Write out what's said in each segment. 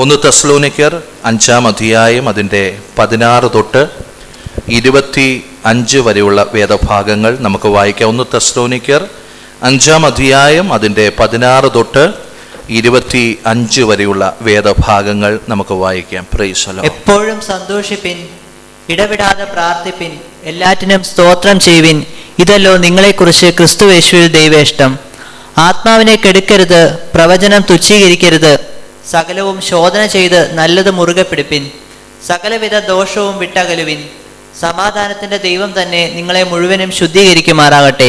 1 തെസ്സലോനിക്കർ 5-ാം അധ്യായം അതിൻ്റെ 16 തൊട്ട് 25 വരെയുള്ള വേദഭാഗങ്ങൾ നമുക്ക് വായിക്കാം. 1 തെസ്സലോനിക്കർ 5-ാം അധ്യായം അതിൻ്റെ 16 തൊട്ട് 25 വരെയുള്ള വേദഭാഗങ്ങൾ നമുക്ക് വായിക്കാം. Price the Lord. എപ്പോഴും സന്തോഷിപ്പിൻ, ഇടവിടാതെ പ്രാർത്ഥിപ്പിൻ, എല്ലാറ്റിനും സ്തോത്രം ചെയ്യുവിൻ. ഇതല്ലോ നിങ്ങളെക്കുറിച്ച് ക്രിസ്തുയേശുവിൽ ദൈവേഷ്ടം. ആത്മാവിനെ കെടുക്കരുത്, പ്രവചനം തുച്ഛീകരിക്കരുത്. സകലവും ശോധന ചെയ്ത് നല്ലത് മുറുകെ പിടിപ്പിൻ. സകലവിധ ദോഷവും വിട്ടകലുവിൻ. സമാധാനത്തിന്റെ ദൈവം തന്നെ നിങ്ങളെ മുഴുവനും ശുദ്ധീകരിക്കുമാറാകട്ടെ.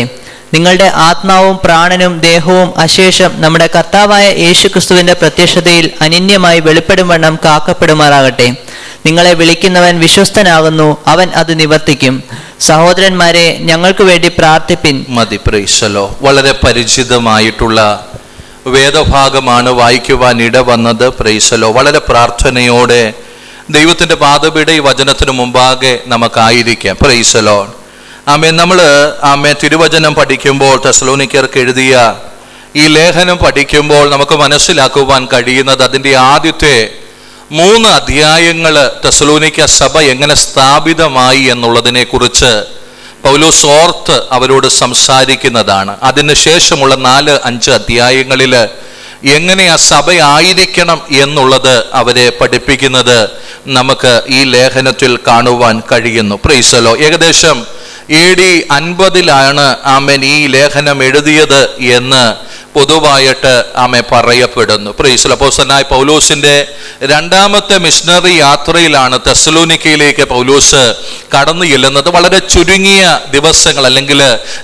നിങ്ങളുടെ ആത്മാവും പ്രാണനും ദേഹവും അശേഷം നമ്മുടെ കർത്താവായ യേശു ക്രിസ്തുവിന്റെ പ്രത്യക്ഷതയിൽ അനന്യമായി വെളിപ്പെടും വണ്ണം കാക്കപ്പെടുമാറാകട്ടെ. നിങ്ങളെ വിളിക്കുന്നവൻ വിശ്വസ്തനാകുന്നു, അവൻ അത് നിവർത്തിക്കും. സഹോദരന്മാരെ, ഞങ്ങൾക്ക് വേണ്ടി പ്രാർത്ഥിപ്പിൻ. മതി. Praise the Lord. വളരെ പരിചിതമായിട്ടുള്ള വേദഭാഗമാണ് വായിക്കുവാൻ ഇടവന്നത്. Price the Lord. വളരെ പ്രാർത്ഥനയോടെ ദൈവത്തിൻ്റെ പാദപീഠ ഈ വചനത്തിന് മുമ്പാകെ നമുക്കായിരിക്കാം. Price the Lord. നമ്മൾ തിരുവചനം പഠിക്കുമ്പോൾ, തെസ്സലോനിക്കർക്ക് എഴുതിയ ഈ ലേഖനം പഠിക്കുമ്പോൾ നമുക്ക് മനസ്സിലാക്കുവാൻ കഴിയുന്നത് അതിൻ്റെ ആദ്യത്തെ 3 അധ്യായങ്ങൾ തെസ്സലോനിക്ക സഭ എങ്ങനെ സ്ഥാപിതമായി എന്നുള്ളതിനെ കുറിച്ച് പൗലോസ് ഓർത്ത് അവരോട് സംസാരിക്കുന്നതാണ്. അതിനുശേഷമുള്ള 4-5 അധ്യായങ്ങളിൽ എങ്ങനെ ആ സഭ ആയിരിക്കണം എന്നുള്ളത് അവരെ പഠിപ്പിക്കുന്നത് നമുക്ക് ഈ ലേഖനത്തിൽ കാണുവാൻ കഴിയുന്നു. Praise the lord. ഏകദേശം AD 50 ഈ ലേഖനം എഴുതിയത് എന്ന് പൊതുവായിട്ട് പറയപ്പെടുന്നു. Praise the lord. അപ്പോസ്തലനായ പൗലോസിന്റെ 2ാമത്തെ മിഷണറി യാത്രയിലാണ് തെസ്സലോനിക്കയിലേക്ക് പൗലോസ് കടന്നു ചെല്ലുന്നത്. വളരെ ചുരുങ്ങിയ ദിവസങ്ങൾ അല്ലെങ്കിൽ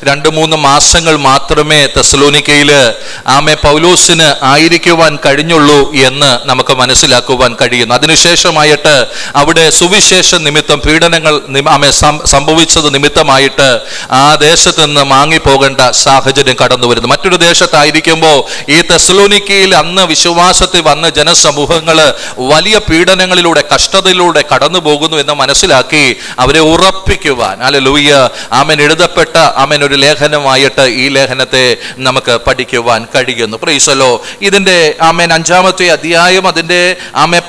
2-3 മാസങ്ങൾ മാത്രമേ തെസ്സലോനിക്കയിൽ പൗലോസിന് ആയിരിക്കുവാൻ കഴിഞ്ഞുള്ളൂ എന്ന് നമുക്ക് മനസ്സിലാക്കുവാൻ കഴിയുന്നു. അതിനുശേഷമായിട്ട് അവിടെ സുവിശേഷ നിമിത്തം പീഡനങ്ങൾ സംഭവിച്ചത് നിമിത്തമായിട്ട് ആ ദേശത്ത് നിന്ന് മാങ്ങിപ്പോകേണ്ട സാഹചര്യം കടന്നു വരുന്നു. മറ്റൊരു ദേശത്തായിരിക്കുമ്പോൾ ഈ തെസ്സലോനിക്കയിൽ അന്ന് വിശ്വാസത്തിൽ വന്ന ജനസമൂഹങ്ങൾ വലിയ പീഡനങ്ങളിലൂടെ കഷ്ടതയിലൂടെ കടന്നു പോകുന്നു എന്ന് മനസ്സിലാക്കി അവരെ ഉറപ്പിക്കുവാൻ ഹല്ലേലൂയ എഴുതപ്പെട്ട ഒരു ലേഖനമായിട്ട് ഈ ലേഖനത്തെ നമുക്ക് പഠിക്കുവാൻ കഴിയുന്നു. Praise the Lord. ഇതിൻ്റെ 5-ാമത്തെ അധ്യായം അതിൻ്റെ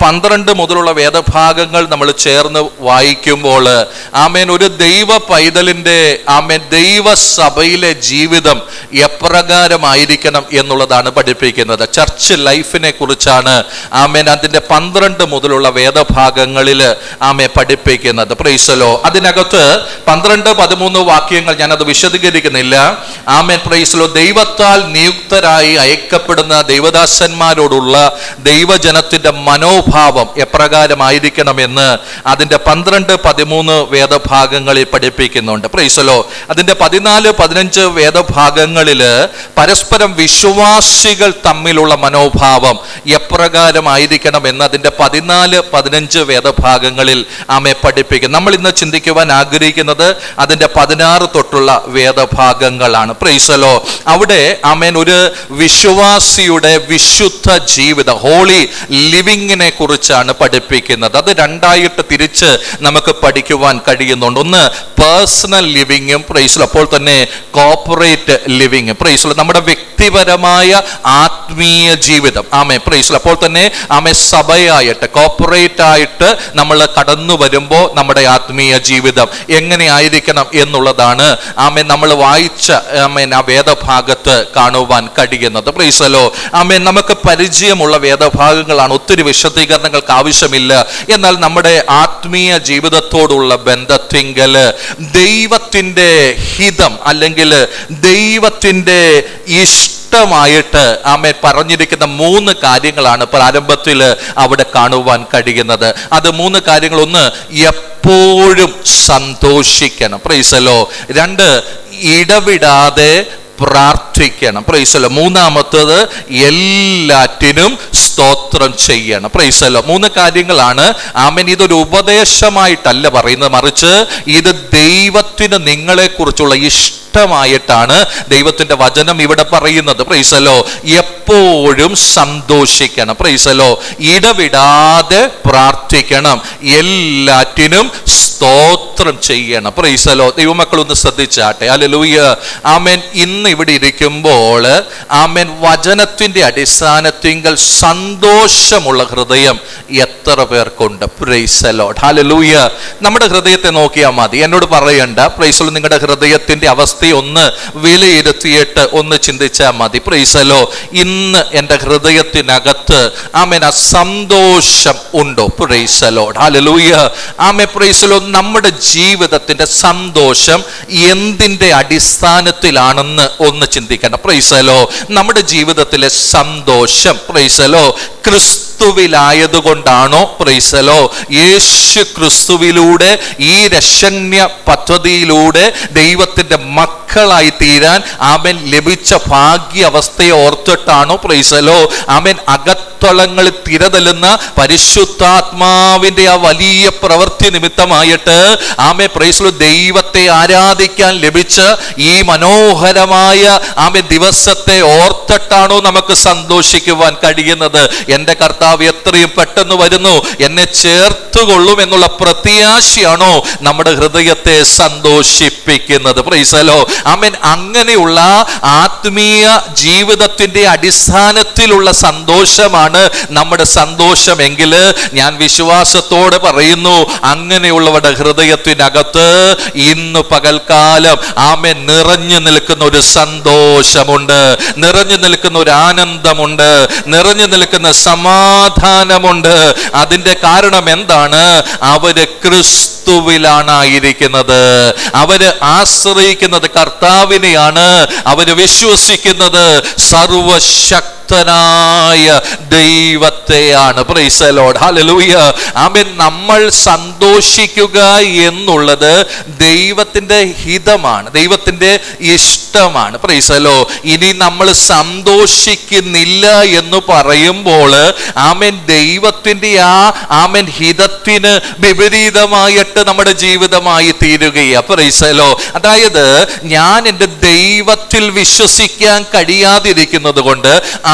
12 മുതലുള്ള വേദഭാഗങ്ങൾ നമ്മൾ ചേർന്ന് വായിക്കുമ്പോൾ ഒരു ദൈവ പൈതലിൻ്റെ ദൈവസഭയിലെ ജീവിതം എപ്രകാരമായിരിക്കണം എന്നുള്ളതാണ് പഠിപ്പിക്കുന്നത്. ചർച്ച് ലൈഫിനെ കുറിച്ചാണ് അതിൻ്റെ 12 മുതലുള്ള വേദഭാഗങ്ങളിൽ പഠിപ്പിക്കുന്നത്. Price the Lord. അതിനകത്ത് 12-13 വാക്യങ്ങൾ ഞാനത് വിശദീകരിക്കുന്നില്ല. Price the Lord. ദൈവത്താൽ നിയുക്തരായി അയക്കപ്പെടുന്ന ദൈവദാസന്മാരോടുള്ള ദൈവജനത്തിന്റെ മനോഭാവം എപ്രകാരമായിരിക്കണമെന്ന് അതിൻ്റെ 12-13 വേദഭാഗങ്ങളിൽ പഠിപ്പിക്കുന്നുണ്ട്. Price the Lord. അതിൻ്റെ 14-15 വേദഭാഗങ്ങളിൽ പരസ്പരം വിശ്വാസികൾ തമ്മിലുള്ള മനോഭാവം എപ്രകാരമായിരിക്കണം എന്ന് അതിൻ്റെ 14-15 വേദഭാഗങ്ങളിൽ പഠിപ്പിക്കും. നമ്മൾ ഇന്ന് ചിന്തിക്കുവാൻ ആഗ്രഹിക്കുന്നത് അതിൻ്റെ 16 തൊട്ടുള്ള വേദഭാഗങ്ങളാണ്. Price the Lord. അവിടെ ഒരു വിശ്വാസിയുടെ വിശുദ്ധ ജീവിതം, ഹോളി ലിവിങ്ങിനെ കുറിച്ചാണ് പഠിപ്പിക്കുന്നത്. അത് 2ആയിട്ട് തിരിച്ച് നമുക്ക് പഠിക്കുവാൻ കഴിയുന്നുണ്ട്. ഒന്ന് പേഴ്സണൽ ലിവിങ്ങും, പ്രൈസ് ദി ലോർഡ്, അപ്പോൾ തന്നെ corporate living. Price the lord. നമ്മുടെ വ്യക്തിപരമായ ആത്മീയ ജീവിതം. Price the lord. അപ്പോൾ തന്നെ സഭയായിട്ട് കോർപ്പറേറ്റ് ആയിട്ട് നമ്മൾ കടന്നു വരുമ്പോൾ നമ്മുടെ ആത്മീയ ജീവിതം എങ്ങനെ ആയിരിക്കണം എന്നുള്ളതാണ് നമ്മൾ വായിച്ച ആ വേദഭാഗത്ത് കാണുവാൻ കഴിയുന്നത്. Price the Lord. നമുക്ക് പരിചയമുള്ള വേദഭാഗങ്ങളാണ്, ഒത്തിരി വിശദീകരണങ്ങൾക്ക് ആവശ്യമില്ല. എന്നാൽ നമ്മുടെ ആത്മീയ ജീവിതത്തോടുള്ള ബന്ധത്തിങ്കൽ ദൈവത്തിൻ്റെ ഹിതം അല്ലെങ്കിൽ ദൈവത്തിൻ്റെ ഇഷ്ടമായിട്ട് പറഞ്ഞിരിക്കുന്ന 3 കാര്യങ്ങളാണ് പ്രാരംഭത്തിൽ അവിടെ കാണുവാൻ കഴിയുന്നത്. അത് 3 കാര്യങ്ങൾ. ഒന്ന്, എപ്പോഴും സന്തോഷിക്കണം. Price the Lord. 2, ഇടവിടാതെ പ്രാർത്ഥിക്കണം. Price the Lord. 3-ാമത്തേത്, എല്ലാറ്റിനും സ്തോത്രം ചെയ്യണം. Price the Lord. 3 കാര്യങ്ങളാണ്. ഇതൊരു ഉപദേശമായിട്ടല്ല പറയുന്നത്, മറിച്ച് ഇത് ദൈവത്തിന് നിങ്ങളെക്കുറിച്ചുള്ള ഇഷ്ടമായിട്ടാണ് ദൈവത്തിന്റെ വചനം ഇവിടെ പറയുന്നത്. Price the Lord. എപ്പോഴും സന്തോഷിക്കണം. Price the Lord. ഇടവിടാതെ പ്രാർത്ഥിക്കണം, എല്ലാറ്റിനും സ്തോത്രം ചെയ്യണം. Price the Lord. ദൈവമക്കൾ ഒന്ന് ശ്രദ്ധിച്ചാട്ടെ. ഹല്ലേലൂയ. ഇന്ന് ഇവിടെ ഇരിക്കുമ്പോൾ ആമേൻ വചനത്തിൻ്റെ അടിസ്ഥാനത്തിങ്കൽ സന്തോഷമുള്ള ഹൃദയം എത്ര പേർക്കുണ്ട്? പ്രൈസ് ദി ലോർഡ്, ഹല്ലേലൂയ. നമ്മുടെ ഹൃദയത്തെ നോക്കിയാൽ മതി, എന്നോട് പറയണ്ട. Praise the lord. നിങ്ങളുടെ ഹൃദയത്തിൻ്റെ അവസ്ഥയെ ഒന്ന് വിലയിരുത്തിയിട്ട് ഒന്ന് ചിന്തിച്ചാൽ മതി. Praise the lord. ഇന്ന് എൻ്റെ ഹൃദയത്തിനകത്ത് ആമേൻ ആ സന്തോഷം ഉണ്ടോ? പ്രൈസ് ദി ലോർഡ്, ഹല്ലേലൂയ. ആമേൻ. Praise the lord. നമ്മുടെ ജീവിതത്തിൻ്റെ സന്തോഷം എന്തിൻ്റെ അടിസ്ഥാനത്തിലാണെന്ന് ഒന്ന് ചിന്തിക്കണം. Praise the lord. നമ്മുടെ ജീവിതത്തിലെ സന്തോഷം പ്രൈസ് ദി ലോർഡ് ക്രിസ്തുവിലായതുകൊണ്ടാണോ? Praise the lord. യേശു ക്രിസ്തുവിലൂടെ ഈ രക്ഷണ്യ പദ്ധതിയിലൂടെ ദൈവത്തിന്റെ മക്കളായി തീരാൻ ആമേൻ ലഭിച്ച ഭാഗ്യ അവസ്ഥയെ ഓർത്തിട്ടാണോ? Praise the lord. ആമേൻ. അകത്തളങ്ങളിൽ തിരതല്ലുന്ന പരിശുദ്ധാത്മാവിന്റെ ആ വലിയ പ്രവൃത്തി നിമിത്തമായിട്ട് ആമേൻ പ്രൈസ് ദി ലോർഡ് ദൈവത്തെ ആരാധിക്കാൻ ലഭിച്ച ഈ മനോഹരമായ ആമേൻ ദിവസത്തെ ഓർത്തിട്ടാണോ നമുക്ക് സന്തോഷിക്കുവാൻ കഴിയുന്നത്? എൻ്റെ കർത്താവ് എത്രയും പെട്ടെന്ന് വരുന്നു, എന്നെ ചേർത്തുകൊള്ളും എന്നുള്ള പ്രത്യാശയാണോ നമ്മുടെ ഹൃദയത്തെ സന്തോഷിപ്പിക്കുന്നത്? Praise the lord. ആമേൻ. അങ്ങനെയുള്ള ആത്മീയ ജീവിതത്തിന്റെ അടിസ്ഥാനത്തിലുള്ള സന്തോഷമാണ് നമ്മുടെ സന്തോഷമെങ്കിൽ ഞാൻ വിശ്വാസത്തോടെ പറയുന്നു, അങ്ങനെയുള്ളവരുടെ ഹൃദയത്തിനകത്ത് ഇന്ന് പകൽക്കാലം ആമേൻ നിറഞ്ഞു നിൽക്കുന്ന ഒരു സന്തോഷമുണ്ട്, നിറഞ്ഞു നിൽക്കുന്ന ഒരു ആനന്ദമുണ്ട്, നിറഞ്ഞു നിൽക്കുന്ന സമാധാനമുണ്ട്. അതിന്റെ കാരണം എന്താണ്? അവര് ക്രിസ്തുവിലാണ് ആയിരിക്കുന്നത്, അവര് ആശ്രയിക്കുന്നത് കർത്താവിനെയാണ്, അവര് വിശ്വസിക്കുന്നത് സർവശക്തനായ ദൈവത്തെയാണ്. പ്രൈസ് ദി ലോർഡ്, ഹല്ലേലൂയ. ആമേൻ. നമ്മൾ സന്തോഷിക്കുക എന്നുള്ളത് ദൈവത്തിന്റെ ഹിതമാണ്, ദൈവത്തിന്റെ ഇഷ്ടമാണ്. Praise the lord. ഇനി നമ്മൾ സന്തോഷിക്കുന്നില്ല എന്ന് പറയുമ്പോൾ ആമേൻ ദൈവത്തിന്റെ ആമേൻ ഹിതത്തിന് വിപരീതമായിട്ട് നമ്മുടെ ജീവിതമായി തീരുകയാണ്. Price the Lord. അതായത് ഞാൻ എൻ്റെ ദൈവത്തിൽ വിശ്വസിക്കാൻ കഴിയാതിരിക്കുന്നത് കൊണ്ട്,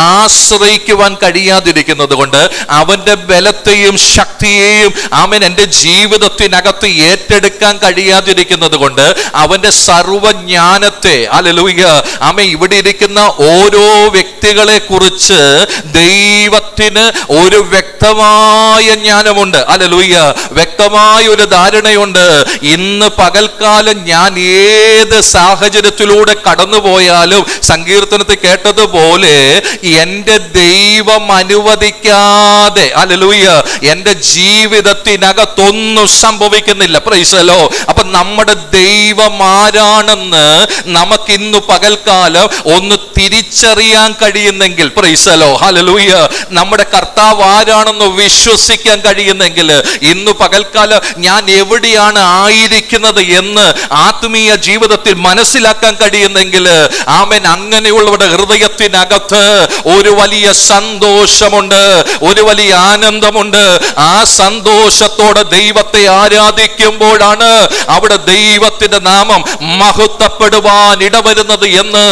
ആശ്രയിക്കുവാൻ കഴിയാതിരിക്കുന്നത് കൊണ്ട്, അവന്റെ ബലത്തെയും ശക്തിയെയും ആമേൻ എൻ്റെ ജീവിതത്തിനകത്ത് ഏറ്റെടുക്കാൻ കഴിയാതിരിക്കുന്നത് കൊണ്ട്, അവന്റെ സർവജ്ഞാനത്തെ ഹല്ലേലൂയ ആമേൻ ഇവിടെ ഇരിക്കുന്ന ഓരോ വ്യക്തികളെ കുറിച്ച് ദൈവത്തിന് ഒരു വ്യക്തമായ ജ്ഞാനമുണ്ട്. ഹല്ലേലൂയ. വ്യക്തമായ ഒരു ധാരണയുണ്ട്. ഇന്ന് പകൽക്കാലം ഞാൻ ഏത് സാഹചര്യത്തിലൂടെ കടന്നുപോയാലും സങ്കീർത്തനത്തിൽ കേട്ടതുപോലെ എൻ്റെ ദൈവം അനുവദിക്കാതെ ഹല്ലേലൂയ എൻ്റെ ജീവിതത്തിനകത്തൊന്നും സംഭവിക്കുന്നില്ല. Price the Lord. അപ്പൊ നമ്മുടെ ദൈവം ആരാണെന്ന് നമുക്കിന്ന് പകൽക്കാലം ഒന്ന് തിരിച്ചറിയാൻ കഴിയുന്നെങ്കിൽ, പ്രൈസ് ദി ലോർഡ്, ഹല്ലേലൂയ, നമ്മുടെ കർത്താവ് ആരാണെന്ന് വിശ്വസിക്കാൻ കഴിയുന്നെങ്കിൽ, ഇന്ന് പകൽക്കാലം ഞാൻ എവിടെയാണ് ആയിരിക്കുന്നത് എന്ന് ആത്മീയ ജീവിതത്തിൽ മനസ്സിലാക്കാൻ കഴിയുന്നെങ്കിൽ, ആമേൻ അങ്ങനെയുള്ളവരുടെ ഹൃദയത്തിനകത്ത് ഒരു വലിയ സന്തോഷമുണ്ട്, ഒരു വലിയ ആനന്ദമുണ്ട്. ആ സന്തോഷത്തോടെ ദൈവത്തെ ആരാധിക്കുമ്പോഴാണ് അവിടെ ദൈവത്തിന്റെ നാമം മഹത്വപ്പെടുവാൻ ഇടവരുന്നത് എന്ന്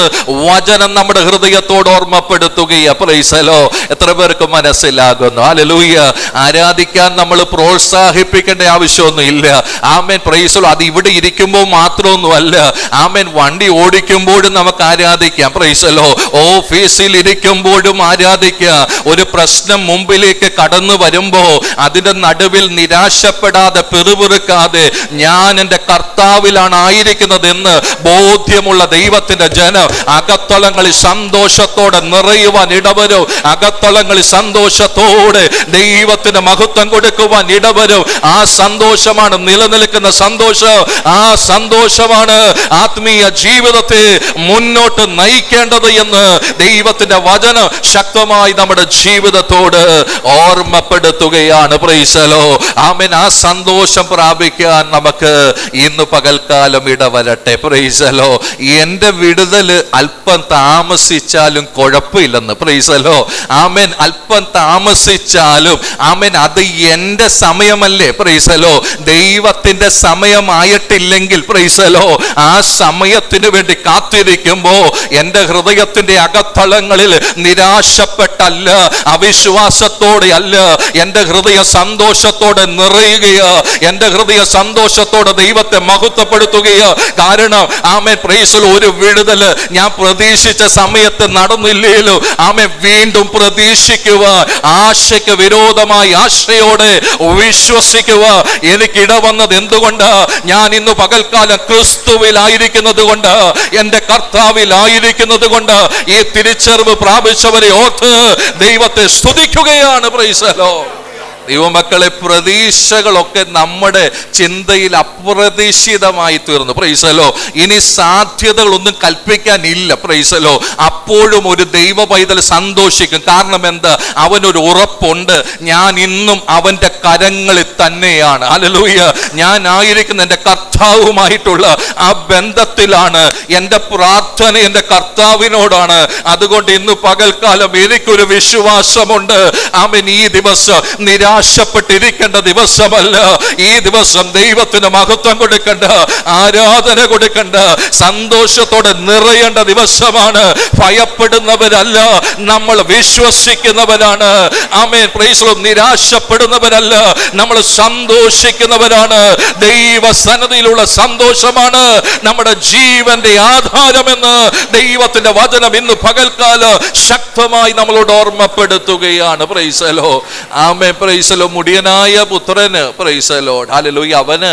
വചനം നമ്മുടെ ഹൃദയത്തോട് ഓർമ്മപ്പെടുത്തുകയാണ്. Praise the lord. എത്ര പേർക്ക് മനസ്സിലാകുന്നു? ഹല്ലേലൂയ. ആരാധിക്കാൻ നമ്മൾ പ്രോത്സാഹിപ്പിക്കേണ്ട ആവശ്യമൊന്നും ഇല്ല. ആമേൻ. Praise the lord. അത് ഇവിടെ ഇരിക്കുമ്പോൾ മാത്രമൊന്നുമല്ല, ആമേൻ വണ്ടി ഓടിക്കുമ്പോഴും നമുക്ക് ആരാധിക്കാം. Praise the lord. ഓഫീസിൽ ഇരിക്കുമ്പോഴും ആരാധിക്കാം. ഒരു പ്രശ്നം മുമ്പിലേക്ക് കടന്നു വരുമ്പോ അതിന്റെ നടുവിൽ നിരാശപ്പെടാതെ പിറുപിറുക്കാതെ ഞാൻ എൻ്റെ കർത്താവിലാണ് ആയിരിക്കുന്നത് എന്ന് ബോധ്യമുള്ള ദൈവത്തിന്റെ ജനം അകത്തളങ്ങളിൽ സന്തോഷത്തോടെ നിറയുവാൻ ഇടവരും. അകത്തളങ്ങളിൽ സന്തോഷത്തോടെ ദൈവത്തിന് മഹത്വം കൊടുക്കുവാൻ ഇടവരും. ആ സന്തോഷമാണ് നിലനിൽക്കുന്ന സന്തോഷം. ആ സന്തോഷമാണ് ആത്മീയ ജീവിതത്തെ മുന്നോട്ട് നയിക്കേണ്ടത് എന്ന് ദൈവത്തിന്റെ വചനം ശക്തമായി നമ്മുടെ ജീവിതത്തോട് ഓർമ്മപ്പെടുത്തുകയാണ്. Praise the lord. ആമേൻ. ആ സന്തോഷം പ്രാപിക്കാൻ നമുക്ക് ഇന്ന് പകൽക്കാലം ഇടവരട്ടെ. Price the Lord. എന്റെ വിടുതൽ അല്പം താമസിച്ചാലും കുഴപ്പമില്ലെന്ന്. Praise the lord. ആമേൻ. അല്പം താമസിച്ചാലും ആമേൻ അത് എന്റെ സമയമല്ലേ. Praise the lord. ദൈവത്തിന്റെ സമയമായിട്ടില്ലെങ്കിൽ പ്രൈസ് ദി ലോർഡ് ആ സമയത്തിന് വേണ്ടി കാത്തിരിക്കുമ്പോ എൻ്റെ ഹൃദയത്തിന്റെ അകത്തളങ്ങളിൽ നിരാശപ്പെട്ടല്ല, അവിശ്വാസത്തോടെ അല്ല, എൻ്റെ ഹൃദയ സന്തോഷത്തോടെ നിറയുകയാ, എൻ്റെ ഹൃദയ സന്തോഷത്തോടെ ദൈവത്തെ മഹത്വപ്പെടുത്തുകയാ. കാരണം ആമേൻ പ്രൈസ് ഒരു വിടുതല് ഞാൻ പ്രതീക്ഷിച്ച സമയത്ത് നടന്നില്ലേലോ, ആമേൻ വീണ്ടും പ്രതീക്ഷിക്കുക, ആശയ്ക്ക് വിരോധമായി ആശയോടെ വിശ്വസിക്കുക. എനിക്കിട വന്നത് എന്തുകൊണ്ടാ? ഞാൻ ഇന്ന് പകൽക്കാലം ക്രിസ്തുവിലായിരിക്കുന്നത് കൊണ്ട്, എൻ്റെ കർത്താവിലായിരിക്കുന്നത് കൊണ്ട് ഈ തിരിച്ചറിവ് പ്രാപിച്ചവരെ ഓർത്ത് ദൈവത്തെ സ്തുതിക്കുകയാണ്. Price the Lord. ദൈവമക്കളെ, പ്രതീക്ഷകളൊക്കെ നമ്മുടെ ചിന്തയിൽ അപ്രതീക്ഷിതമായി തീർന്നു. Praise the lord. ഇനി സാധ്യതകളൊന്നും കൽപ്പിക്കാനില്ല. Praise the lord. അപ്പോഴും ഒരു ദൈവ പൈതൽ സന്തോഷിക്കും. കാരണം എന്താ? അവനൊരു ഉറപ്പുണ്ട്, ഞാൻ ഇന്നും അവന്റെ കരങ്ങളിൽ തന്നെയാണ്. ഹല്ലേലൂയ. ഞാൻ ആയിരിക്കുന്ന എൻ്റെ കർത്താവുമായിട്ടുള്ള ആ ബന്ധത്തിലാണ്. എൻ്റെ പ്രാർത്ഥന എൻ്റെ കർത്താവിനോടാണ്. അതുകൊണ്ട് ഇന്ന് പകൽക്കാലം എനിക്കൊരു വിശ്വാസമുണ്ട്. ആമേൻ. ഈ ദിവസം നിരാശപ്പെട്ടിരിക്കേണ്ട ദിവസമല്ല. ഈ ദിവസം ദൈവത്തിന് മഹത്വം കൊടുക്കേണ്ട, ആരാധന കൊടുക്കേണ്ട, സന്തോഷത്തോടെ നിറയേണ്ട ദിവസമാണ്. ഭയപ്പെടുന്നവരല്ല, നമ്മൾ വിശ്വസിക്കുന്നവരാണ്. ആമേൻ. Praise the lord. നിരാശപ്പെടുന്നവരല്ല, നമ്മൾ സന്തോഷിക്കുന്നവരാണ്. ദൈവസന്നിധിയിലുള്ള സന്തോഷമാണ് നമ്മുടെ ജീവന്റെ ആധാരമെന്ന് ദൈവത്തിന്റെ വചനം ഇന്ന് പകൽക്കാലം ശക്തമായി നമ്മളോട് ഓർമ്മപ്പെടുത്തുകയാണ്. Praise the lord. ആമേൻ. Praise the lord. മുടിയനായ പുത്രന് പ്രൈസ് ദി ലോർഡ്. ഹല്ലേലൂയ. അവന്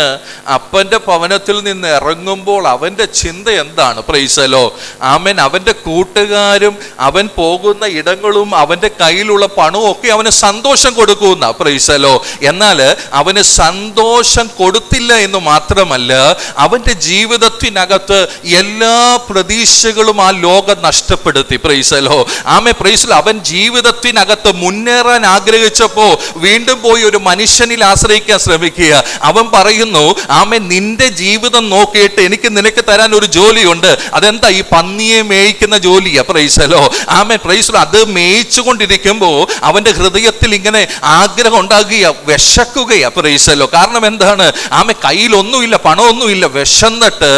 അപ്പന്റെ ഭവനത്തിൽ നിന്ന് ഇറങ്ങുമ്പോൾ അവന്റെ ചിന്ത എന്താണ്? Praise the lord. ആമേൻ. അവന്റെ കൂട്ടുകാരും അവൻ പോകുന്ന ഇടങ്ങളും അവന്റെ കയ്യിലുള്ള പണവും ഒക്കെ അവന് സന്തോഷം കൊടുക്കുന്ന. Price the lord. എന്നാൽ അവന് സന്തോഷം കൊടുത്തില്ല എന്ന് മാത്രമല്ല, അവന്റെ ജീവിതത്തിനകത്ത് എല്ലാ പ്രതീക്ഷകളും ആ ലോകം നഷ്ടപ്പെടുത്തി. Price the lord. ആമേൻ. Praise the Lord. അവൻ ജീവിതത്തിനകത്ത് മുന്നേറാൻ ആഗ്രഹിച്ചപ്പോ വീണ്ടും പോയി ഒരു മനുഷ്യനിൽ ആശ്രയിക്കാൻ ശ്രമിക്കുക. അവൻ പറയുന്നു, ആമേൻ, നിന്റെ ജീവിതം നോക്കിയിട്ട് എനിക്ക് നിനക്ക് തരാൻ ഒരു ജോലിയുണ്ട്. അതെന്താ? ഈ പന്നിയെ മേയിക്കുന്ന ജോലിയാ. Price the lord. ആമേൻ. Praise the lord. അത് മേയിച്ചുകൊണ്ടിരിക്കുമ്പോ അവന്റെ ഹൃദയത്തിൽ ഇങ്ങനെ ആഗ്രഹം ഉണ്ടാകുക, വിശക്കുകയാ. Price the Lord. കാരണം എന്താണ്? ആമേൻ. കയ്യിലൊന്നുമില്ല, പണമൊന്നുമില്ല, വിശന്നിട്ട്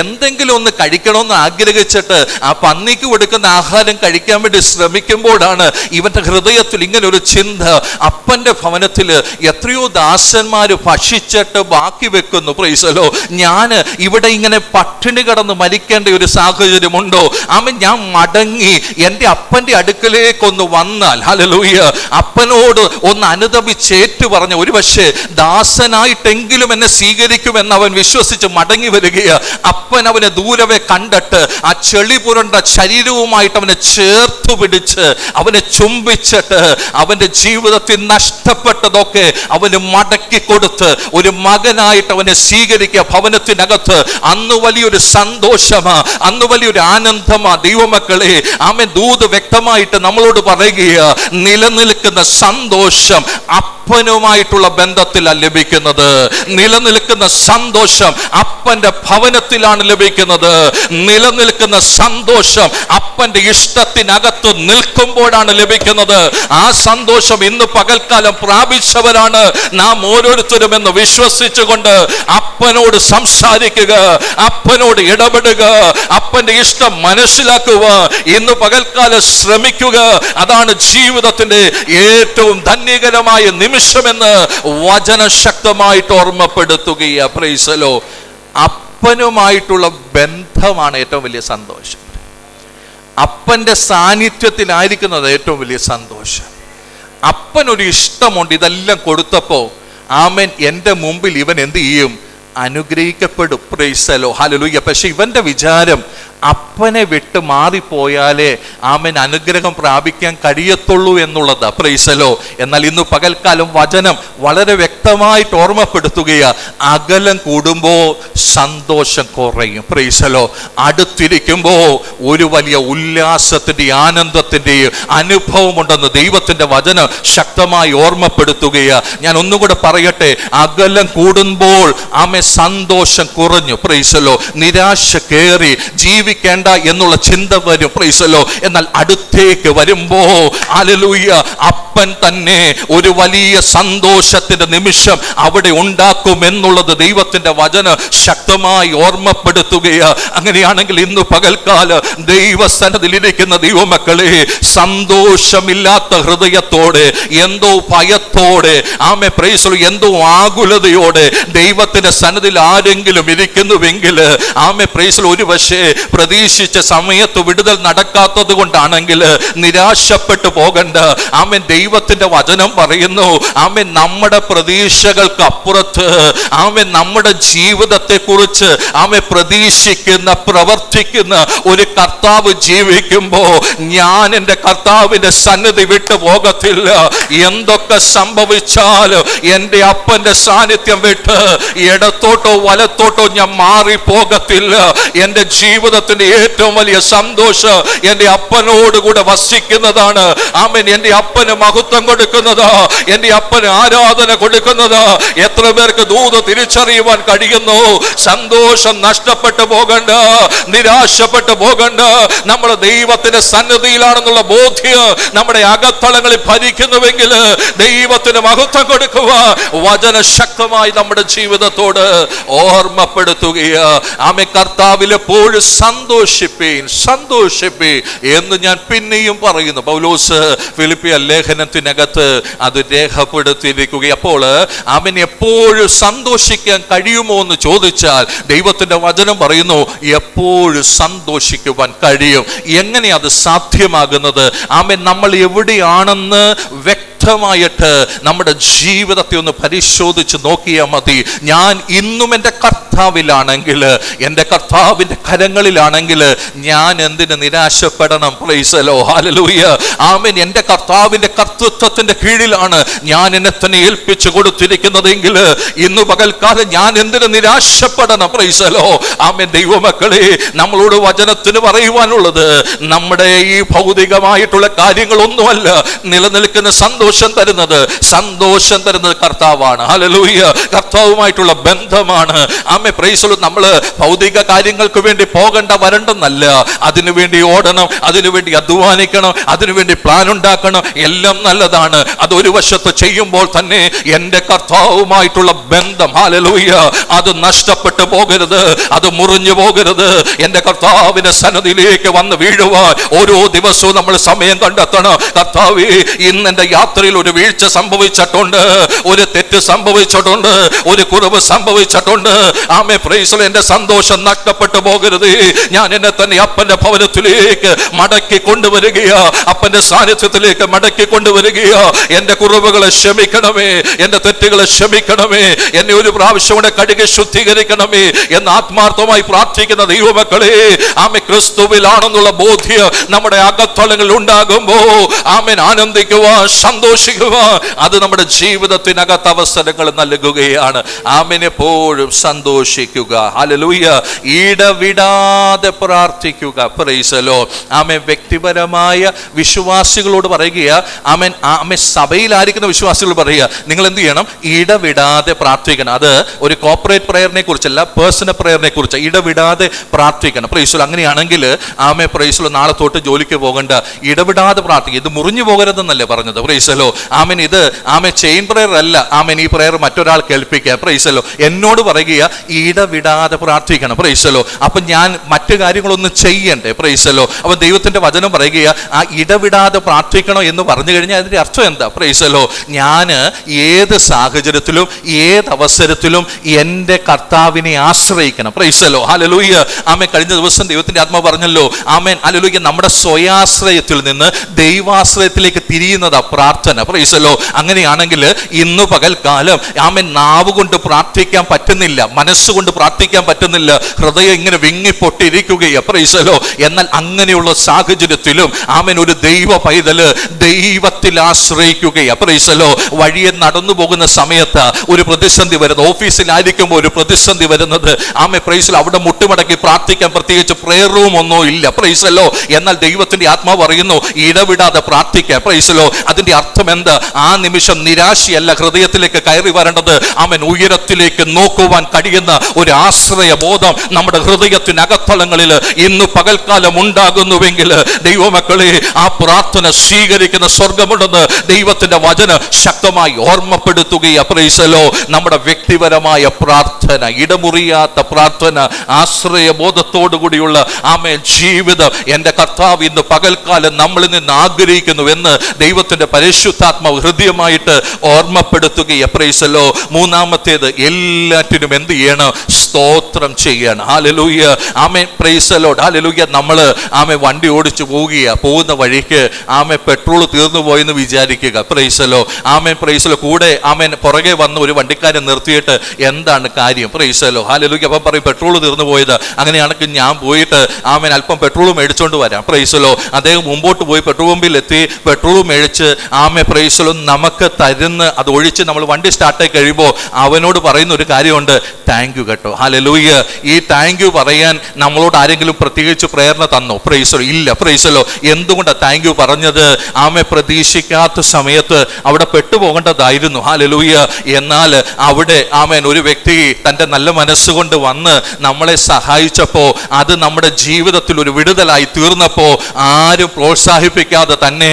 എന്തെങ്കിലും ഒന്ന് കഴിക്കണമെന്ന് ആഗ്രഹിച്ചിട്ട് ആ പന്നിക്ക് കൊടുക്കുന്ന ആഹാരം കഴിക്കാൻ വേണ്ടി ശ്രമിക്കുമ്പോഴാണ് ഇവന്റെ ഹൃദയത്തിൽ ഇങ്ങനെ ഒരു ചിന്ത, അപ്പന്റെ ഭവനത്തില് എത്രയോ ദാസന്മാര് ഭക്ഷിച്ചിട്ട് ബാക്കി വെക്കുന്നു. Price the Lord. ഞാൻ ഇവിടെ ഇങ്ങനെ പട്ടിണി കിടന്ന് മരിക്കേണ്ട ഒരു സാഹചര്യമുണ്ടോ? ആമേൻ. ഞാൻ മടങ്ങി എൻ്റെ അപ്പന്റെ അടുക്കലേക്കൊന്ന് വന്നാൽ, ഹല്ലേലൂയ, അപ്പനോട് ഒന്ന് അനുതപിച്ചേറ്റു പറഞ്ഞ ഒരു പക്ഷേ ദാസനായിട്ടെങ്കിലും എന്നെ സ്വീകരിക്കുമെന്ന് അവൻ വിശ്വസിച്ച് മടങ്ങി വരികയാ. അപ്പൻ അവനെ ദൂരവെ കണ്ടിട്ട് ആ ചെളി പുരണ്ട ശരീരവുമായിട്ട് അവനെ ചേർത്തു പിടിച്ച് അവനെ ചുംബിച്ചിട്ട് അവന്റെ ജീവിതത്തിൽ നഷ്ടപ്പെട്ടതൊക്കെ അവന് മടക്കി കൊടുത്ത് ഒരു മകനായിട്ട് അവനെ സ്വീകരിക്കുക. ഭവനത്തിനകത്ത് അന്ന് വലിയൊരു സന്തോഷമാ, അന്ന് വലിയൊരു ആനന്ദമാ. ദൈവമക്കളെ, ആമേൻ, ദൂത് വ്യക്തമായിട്ട് നമ്മളോട് പറയുക, നിലനിൽക്കുന്ന സന്തോഷം അപ്പനുമായിട്ടുള്ള ബന്ധത്തിലാണ് ലഭിക്കുന്നത്. നിലനിൽക്കുന്ന സന്തോഷം അപ്പന്റെ ഭവനത്തിലാണ് ലഭിക്കുന്നത്. നിലനിൽക്കുന്ന സന്തോഷം അപ്പന്റെ ഇഷ്ടത്തിനകത്ത് നിൽക്കുമ്പോഴാണ് ലഭിക്കുന്നത്. ആ സന്തോഷം ഇന്ന് പകൽക്കാലം പ്രാപിച്ചവരാണ് നാം ഓരോരുത്തരും എന്ന് വിശ്വസിച്ചുകൊണ്ട് അപ്പനോട് സംസാരിക്കുക, അപ്പനോട് ഇടപെടുക, അപ്പന്റെ ഇഷ്ടം മനസ്സിലാക്കുക. ഇന്ന് പകൽക്കാലം ശ്രമിക്കുക. അതാണ് ജീവിതത്തിന്റെ ഏറ്റവും ധന്യകരമായ നിമിഷമെന്ന് വചനം ശക്തമായിട്ട് ഓർമ്മപ്പെടുത്തുകയാണ്. Praise the Lord. അപ്പനുമായിട്ടുള്ള ബന്ധമാണ് ഏറ്റവും വലിയ സന്തോഷം. അപ്പന്റെ സാന്നിധ്യത്തിലായിരിക്കുന്നത് ഏറ്റവും വലിയ സന്തോഷം. അപ്പനൊരു ഇഷ്ടമുണ്ട്. ഇതെല്ലാം കൊടുത്തപ്പോ ആമേൻ, എൻ്റെ മുമ്പിൽ ഇവൻ എന്ത് ചെയ്യും? അനുഗ്രഹിക്കപ്പെടും. Praise the lord. ഹല്ലേലൂയ. പക്ഷെ ഇവന്റെ വിചാരം അപ്പനെ വിട്ട് മാറിപ്പോയാലേ ആമേൻ അനുഗ്രഹം പ്രാപിക്കാൻ കഴിയത്തുള്ളൂ എന്നുള്ളതാ. Praise the lord. എന്നാൽ ഇന്ന് പകൽക്കാലം വചനം വളരെ വ്യക്തമായിട്ട് ഓർമ്മപ്പെടുത്തുകയാ, അകലം കൂടുമ്പോ സന്തോഷം കുറയും. Price the Lord. അടുത്തിരിക്കുമ്പോ ഒരു വലിയ ഉല്ലാസത്തിന്റെ ആനന്ദത്തിന്റെ അനുഭവമുണ്ടെന്ന് ദൈവത്തിന്റെ വചനം ശക്തമായി ഓർമ്മപ്പെടുത്തുകയാ. ഞാൻ ഒന്നുകൂടെ പറയട്ടെ, അകലം കൂടുമ്പോൾ ആമേ സന്തോഷം കുറഞ്ഞു. Price the Lord. നിരാശ കയറി ജീവിക്കേണ്ട വേണ്ട എന്നുള്ള ചിന്ത വരും. പ്രൈസലോ. എന്നാൽ അടുത്തേക്ക് വരുമ്പോ ഹല്ലേലൂയ അപ്പൻ തന്നെ ഒരു വലിയ സന്തോഷത്തിന്റെ നിമിഷം അവിടെ ഉണ്ടാക്കും എന്നുള്ളത് ദൈവത്തിന്റെ വചനം ശക്തമായി ഓർമ്മപ്പെടുത്തുകയാ. അങ്ങനെയാണെങ്കിൽ ഇന്ന് പകൽക്കാല ദൈവസന്നിധിയിലിരിക്കുന്ന ദൈവമക്കളെ, സന്തോഷമില്ലാത്ത ഹൃദയത്തോടെ, എന്തോ ഭയത്തോടെ, ആമേ പ്രൈസലോ, എന്തോ ആകുലതയോടെ ദൈവത്തിന്റെ സന്നിധിയിൽ ആരെങ്കിലും ഇരിക്കുന്നുവെങ്കിൽ, ആമേ പ്രൈസലോ, ഒരു പക്ഷേ പ്രതീക്ഷിച്ച സമയത്ത് വിടുതൽ നടക്കാത്തത് കൊണ്ടാണെങ്കിൽ നിരാശപ്പെട്ടു പോകണ്ട. ആമേൻ. ദൈവത്തിന്റെ വചനം പറയുന്നു, ആമേൻ, നമ്മുടെ പ്രതീക്ഷകൾക്ക് അപ്പുറത്ത്, ആമേൻ, നമ്മുടെ ജീവിതത്തെ കുറിച്ച് ആമേൻ പ്രതീക്ഷിക്കുന്ന, പ്രവർത്തിക്കുന്ന ഒരു കർത്താവ് ജീവിക്കുമ്പോ ഞാൻ എൻ്റെ കർത്താവിന്റെ സന്നിധി വിട്ടു പോകത്തില്ല. എന്തൊക്കെ സംഭവിച്ചാലും എൻ്റെ അപ്പന്റെ സാന്നിധ്യം വിട്ട് ഇടത്തോട്ടോ വലത്തോട്ടോ ഞാൻ മാറിപ്പോകത്തില്ല. എൻ്റെ ജീവിതത്തിന്റെ ഏറ്റവും വലിയ സന്തോഷം എൻ്റെ അപ്പനോട് കൂടെ വസിക്കുന്നതാണ്. ആമേൻ. എൻ്റെ അപ്പന് മഹത്വം കൊടുക്കുന്നതാ, എൻ്റെ അപ്പന് ആരാധന കൊടുക്കുന്നതാ. എത്ര പേർക്ക് ദൂത് തിരിച്ചറിയുവാൻ കഴിയുന്നു? സന്തോഷം നഷ്ടപ്പെട്ടു പോകണ്ട, നിരാശപ്പെട്ടു പോകണ്ട. നമ്മൾ ദൈവത്തിന്റെ സന്നിധിയിലാണെന്നുള്ള ബോധ്യം നമ്മുടെ അകത്തളങ്ങളിൽ ഭരിക്കുന്നുവെങ്കിൽ ദൈവത്തിന് മഹത്വം കൊടുക്കുക. വചന ശക്തമായി നമ്മുടെ ജീവിതത്തോട് ഓർമ്മപ്പെടുത്തുകയാ. ആമേ. കർത്താവിൽ എപ്പോഴും സന്തോഷിപ്പീൻ, സന്തോഷിപ്പീൻ എന്ന് ഞാൻ പിന്നെയും പറയുന്നു. പൗലോസ് ഫിലിപ്പിയ ലേഖനത്തിനകത്ത് അത് രേഖപ്പെടുത്തിയിരിക്കുക. അപ്പോൾ അവൻ എപ്പോഴും സന്തോഷിക്കാൻ കഴിയുമോ എന്ന് ചോദിച്ചാൽ ദൈവത്തിന്റെ വചനം പറയുന്നു, എപ്പോഴും സന്തോഷിക്കുവാൻ കഴിയും. എങ്ങനെ അത് സാധ്യമാകുന്നത്? ആമേൻ. നമ്മൾ എവിടെയാണെന്ന് വ്യക്തമായിട്ട് നമ്മുടെ ജീവിതത്തെ ഒന്ന് പരിശോധിച്ച് നോക്കിയാൽ മതി. ഞാൻ ഇന്നും എൻ്റെ കർത്താവിലാണെങ്കിൽ, എൻ്റെ കർത്താവിൻ്റെ കരങ്ങളിലാണെങ്കിൽ ഞാൻ എന്തിന് നിരാശപ്പെടണം? പ്രൈസലോ. ഹല്ലേലൂയ. ആമേൻ. എൻ്റെ കർത്താവിൻ്റെ കർത്തൃത്വത്തിന്റെ കീഴിലാണ് ഞാൻ എന്നെ തന്നെ ഏൽപ്പിച്ചു കൊടുത്തിരിക്കുന്നതെങ്കിൽ ഇന്ന് പകൽക്കാലം ഞാൻ എന്തിന് നിരാശപ്പെടണം? പ്രൈസലോ. ആമേൻ. ദൈവമക്കളെ, നമ്മളോട് വചനത്തിന് പറയുവാനുള്ളത് നമ്മുടെ ഈ ഭൗതികമായിട്ടുള്ള കാര്യങ്ങളൊന്നുമല്ല നിലനിൽക്കുന്ന സന്തോഷം തരുന്നത് കർത്താവാണ്. ഹല്ലേലൂയ. കർത്താവുമായിട്ടുള്ള ബന്ധമാണ്. ആമേ പ്രൈസലോ. നമ്മൾ ഭൗതിക കാര്യങ്ങൾക്ക് വേണ്ടി പോകണ്ട വരണ്ടെന്നല്ല, അതിനുവേണ്ടി ഓടണം, അതിനുവേണ്ടി അധ്വാനിക്കണം, അതിനുവേണ്ടി പ്ലാൻ ഉണ്ടാക്കണം. എല്ലാം നല്ലതാണ്. അതൊരു വശത്ത് ചെയ്യുമ്പോൾ തന്നെ എൻ്റെ കർത്താവുമായിട്ടുള്ള ബന്ധം, ഹല്ലേലൂയ, അത് നഷ്ടപ്പെട്ടു പോകരുത്, അത് മുറിഞ്ഞു പോകരുത്. എൻ്റെ കർത്താവിന്റെ സന്നിധിയിലേക്ക് വന്ന് വീഴുവാൻ ഓരോ ദിവസവും നമ്മൾ സമയം കണ്ടെത്തണം. കർത്താവേ, ഇന്ന് എൻ്റെ യാത്രയിൽ ഒരു വീഴ്ച സംഭവിച്ചിട്ടുണ്ട്, ഒരു തെറ്റ് സംഭവിച്ചിട്ടുണ്ട്, ഒരു കുറവ് സംഭവിച്ചിട്ടുണ്ട്. ആമേ പ്രൈസലോ. എൻ്റെ സന്തോഷം നഷ്ടപ്പെട്ടു പോകരുത്. ഞാൻ എന്നെ തന്നെ അപ്പന്റെ ഭവനത്തിലേക്ക് മടക്കി കൊണ്ടുവരികയാ, അപ്പന്റെ സാന്നിധ്യത്തിലേക്ക് മടക്കി കൊണ്ടുവരികയാ. എൻ്റെ കുറവുകളെ ക്ഷമിക്കണമേ, എൻ്റെ തെറ്റുകളെ ക്ഷമിക്കണമേ, എന്നെ ഒരു പ്രാവശ്യം കൂടെ കഴുകി ശുദ്ധീകരിക്കണമേ എന്ന് ആത്മാർത്ഥമായി പ്രാർത്ഥിക്കുന്ന ദൈവമക്കളെ, ആമേ ക്രിസ്തുവിലാണെന്നുള്ള ബോധ്യം നമ്മുടെ അകത്തളങ്ങളിൽ ഉണ്ടാകുമ്പോ ആമേൻ ആനന്ദിക്കുവാൻ, സന്തോഷിക്കുവാൻ അത് നമ്മുടെ ജീവിതത്തിനകത്ത് അവസരങ്ങൾ നൽകുകയാണ്. ആമേൻ. എപ്പോഴും സന്തോഷിക്കുക. ഹല്ലേലൂയ. ഇടവിടാതെ പ്രാർത്ഥിക്കുക. പ്രൈസലോ. ആമേൻ. വ്യക്തിപരമായ വിശ്വാസികളോട് പറയുക, ആമേൻ. ആമേൻ. സഭയിലായിരിക്കുന്ന വിശ്വാസികൾ പറയുക, നിങ്ങൾ എന്ത് ചെയ്യണം? ഇടവിടാതെ പ്രാർത്ഥിക്കണം. അത് ഒരു കോർപ്പറേറ്റ് പ്രയറിനെ കുറിച്ചല്ല, പേഴ്സണൽ പ്രയറിനെ കുറിച്ച്. ഇടവിടാതെ പ്രാർത്ഥിക്കണം. പ്രൈസലോ. അങ്ങനെയാണെങ്കിൽ ആമേൻ പ്രൈസലോ, നാളെ തൊട്ട് ജോലിക്ക് പോകണ്ട, ഇടവിടാതെ പ്രാർത്ഥിക്കുക. ഇത് മുറിഞ്ഞു പോകരുതെന്നല്ലേ പറഞ്ഞത്? പ്രൈസലോ. ആമേൻ. ഇത് ആമേൻ ചെയിൻ പ്രയർ അല്ല. ആമേൻ. ഈ പ്രയർ മറ്റൊരാൾ കേൾപ്പിക്കുക. പ്രൈസലോ. എന്നോട് പറയുക, ഇടവിടാതെ പ്രാർത്ഥിക്കണം. പ്രൈസലോ. അപ്പൊ ഞാൻ മറ്റു കാര്യങ്ങളൊന്നും ചെയ്യണ്ടേ? പ്രൈസലോ. അപ്പൊ ദൈവത്തിന്റെ വചനം പറയുക, ആ ഇടവിടാതെ പ്രാർത്ഥിക്കണം എന്ന് പറഞ്ഞു കഴിഞ്ഞാൽ അതിന്റെ അർത്ഥം എന്താ? പ്രൈസലോ. ഞാൻ ഏത് സാഹചര്യത്തിലും ഏത് അവസരത്തിലും എൻ്റെ കർത്താവിനെ ആശ്രയിക്കണം. പ്രൈസലോ. ഹല്ലേലൂയ. ആമേൻ. കഴിഞ്ഞ ദിവസം ദൈവത്തിന്റെ ആത്മാവ് പറഞ്ഞല്ലോ, ആമേൻ. ഹല്ലേലൂയ. നമ്മുടെ സ്വയാശ്രയത്തിൽ നിന്ന് ദൈവാശ്രയത്തിലേക്ക് തിരിയുന്നതാ പ്രാർത്ഥന. പ്രൈസലോ. അങ്ങനെയാണെങ്കിൽ ഇന്ന് പകൽക്കാലം ആമേൻ നാവ് കൊണ്ട് പ്രാർത്ഥിക്കാൻ പറ്റുന്നില്ല, മനസ്സുകൊണ്ട് പ്രാർത്ഥിക്കാൻ പറ്റുന്നില്ല, ഹൃദയം ഇങ്ങനെ വിങ്ങിപ്പൊട്ടിരിക്കുകയാ. പ്രൈസലോ. എന്നാൽ അങ്ങനെയുള്ള സാഹചര്യത്തിലും ആമേൻ ഒരു ദൈവ പൈതല് ദൈവത്തിൽ ആശ്രയിക്കുകയാ. പ്രൈസലോ. വഴിയെ നടന്നു പോകുന്ന സമയത്ത് ഒരു പ്രതിസന്ധി വരുന്നത്, ഓഫീസിലായിരിക്കുമ്പോൾ ഒരു പ്രതിസന്ധി വരുന്നത്, ആമേൻ പ്രൈസലോ, അവിടെ മുട്ടുമടക്കി പ്രാർത്ഥിക്കാൻ പ്രത്യേകിച്ച് പ്രേയർ റൂം ഒന്നും ഇല്ല. പ്രൈസലോ. എന്നാൽ ദൈവത്തിന്റെ ആത്മാവ് പറയുന്നു, ഇടവിടാതെ പ്രാർത്ഥിക്കാൻ. പ്രൈസലോ. അതിന്റെ അർത്ഥം എന്താ? ആ നിമിഷം നിരാശയല്ല ഹൃദയത്തിലേക്ക് കയറി വരേണ്ടത്, ആമേൻ ഉയരത്തിലേക്ക് നോക്കുവാൻ കഴിയുന്ന ഒരു ആശ്രയ ബോധം നമ്മുടെ ഹൃദയത്തിനകത്തളങ്ങളിൽ ഭവനങ്ങളിൽ ഇന്ന് പകൽക്കാലം ഉണ്ടാകുന്നുവെങ്കിൽ ദൈവമക്കളെ, ആ പ്രാർത്ഥന സ്വീകരിക്കുന്ന സ്വർഗമുണ്ടെന്ന് ദൈവത്തിന്റെ വചനം ശക്തമായി ഓർമ്മപ്പെടുത്തുകയാ. Praise the lord. നമ്മുടെ വ്യക്തിപരമായ പ്രാർത്ഥന, ഇടമുറിയാത്ത പ്രാർത്ഥന, ആശ്രയബോധത്തോടു കൂടിയുള്ള ആമേൻ ജീവിതം എൻ്റെ കർത്താവ് ഇന്ന് പകൽക്കാലം നമ്മളിൽ നിന്ന് ആഗ്രഹിക്കുന്നു എന്ന് ദൈവത്തിന്റെ പരിശുദ്ധാത്മാവ് ഹൃദയമായിട്ട് ഓർമ്മപ്പെടുത്തുകയാ. Praise the lord. മൂന്നാമത്തേത്, എല്ലാറ്റിനും എന്ത് ചെയ്യണം? സ്തോത്രം ചെയ്യണം. ഹല്ലേലൂയ. ആമേൻ. Praise the lord. ഹല്ലേലൂയ. നമ്മൾ വണ്ടി ഓടിച്ചു പോകുന്ന വഴിക്ക് പെട്രോൾ തീർന്നു പോയെന്ന് വിചാരിക്കുക. Praise the lord. Praise the lord. കൂടെ പുറകെ വന്ന് ഒരു വണ്ടിക്കാരൻ നിർത്തിയിട്ട് എന്താണ് കാര്യം? Praise the lord. ഹല്ലേലൂയ. അപ്പം പറയും പെട്രോൾ തീർന്നു പോയത്. അങ്ങനെയാണെങ്കിൽ ഞാൻ പോയിട്ട് അല്പം പെട്രോൾ മേടിച്ചോണ്ട് വരാം. Price the Lord. അദ്ദേഹം മുമ്പോട്ട് പോയി പെട്രോൾ പമ്പിൽ എത്തി പെട്രോൾ മേടിച്ച് പ്രൈസ് ദി ലോർഡ് നമുക്ക് തരുന്ന അത് ഒഴിച്ച് നമ്മൾ വണ്ടി സ്റ്റാർട്ടായി കഴിയുമ്പോൾ അവനോട് പറയുന്ന ഒരു കാര്യമുണ്ട്, താങ്ക് യു കേട്ടോ. ഹല്ലേലൂയ. ഈ താങ്ക് യു പറയാൻ നമ്മളോട് ആരെങ്കിലും പ്രത്യേകിച്ച് പ്രേരണ തന്നോ? Praise the lord. ഇല്ല. Praise the lord. എന്തുകൊണ്ടാണ് താങ്ക് യു പറഞ്ഞത്? പ്രതീക്ഷിക്കാത്ത സമയത്ത് അവിടെ പെട്ടുപോകേണ്ടതായിരുന്നു. ഹല്ലേലൂയ. എന്നാൽ അവിടെ ഒരു വ്യക്തി തൻ്റെ നല്ല മനസ്സുകൊണ്ട് വന്ന് നമ്മളെ സഹായിച്ചപ്പോൾ അത് നമ്മുടെ ജീവിതത്തിൽ ഒരു വിടുതലായി തീർന്നപ്പോൾ ആരും പ്രോത്സാഹിപ്പിക്കാതെ തന്നെ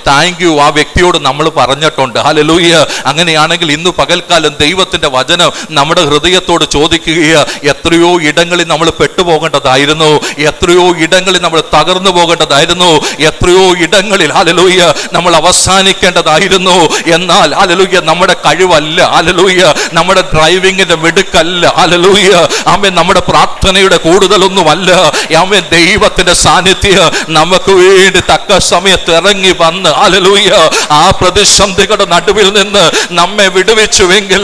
താങ്ക് യു ആ വ്യക്തിയോട് നമ്മൾ പറഞ്ഞിട്ടുണ്ട്. ഹല്ലേലൂയ. അങ്ങനെയാണെങ്കിൽ ഇന്ന് പകൽക്കാലം ദൈവത്തിന്റെ വചനം നമ്മുടെ ഹൃദയത്തോട് ചോദിക്കുകയാ, എത്രയോ ഇടങ്ങളിൽ നമ്മൾ പെട്ടുപോകേണ്ടതായിരുന്നു, എത്രയോ ഇടങ്ങളിൽ നമ്മൾ തകർന്നു പോകേണ്ടതായിരുന്നു, എത്രയോ ഇടങ്ങളിൽ ഹല്ലേലൂയ നമ്മൾ അവസാനിക്കേണ്ടതായിരുന്നു. എന്നാൽ ഹല്ലേലൂയ നമ്മുടെ കഴിവല്ല, ഹല്ലേലൂയ നമ്മുടെ ഡ്രൈവിങ്ങിന്റെ മിടുക്കല്ല, ഹല്ലേലൂയ നമ്മുടെ പ്രാർത്ഥനയുടെ കൂടുതലൊന്നുമല്ല, ദൈവത്തിന്റെ സാന്നിധ്യം നമുക്ക് വേണ്ടി തക്ക സമയത്ത് ഇറങ്ങി വന്ന് ഹല്ലേലൂയ ആ പ്രതിസന്ധികളുടെ നടുവിൽ നിന്ന് നമ്മെ വിടുവിച്ചുവെങ്കിൽ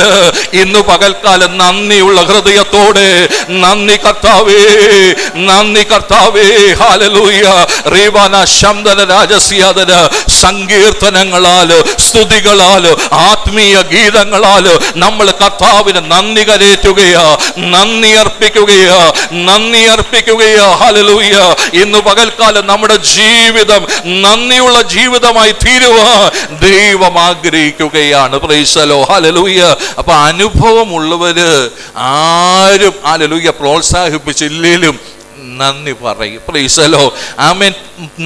ഇന്ന് പകൽക്കാലം നന്ദിയുള്ള ഹൃദയത്തോടെ നന്ദി കർത്താവേ, നന്ദി കർത്താവേ. ഹല്ലേലൂയ. റീവാന ശംദന രാജസ്യാദന സങ്കീർത്തനങ്ങളാല്, സ്തുതികളാല്, ആത്മീയ ഗീതങ്ങളാല് നമ്മൾ കർത്താവിന് നന്ദി കരേറ്റുകയാ, നന്ദി അർപ്പിക്കുകയാ, നന്ദി അർപ്പിക്കുകയാ. ഹല്ലേലൂയ. ഇന്ന് പകൽക്കാലം നമ്മുടെ ജീവിതം നന്ദിയുള്ള ജീവിതമായി തീരുവാൻ ദൈവം ആഗ്രഹിക്കുകയാണ്. Praise the lord. ഹല്ലേലൂയ. അപ്പൊ അനുഭവമുള്ളവര് ആരും ഹല്ലേലൂയ പ്രോത്സാഹിപ്പിച്ചില്ലേലും നന്ദി പറയും. Praise the lord. ആമേൻ.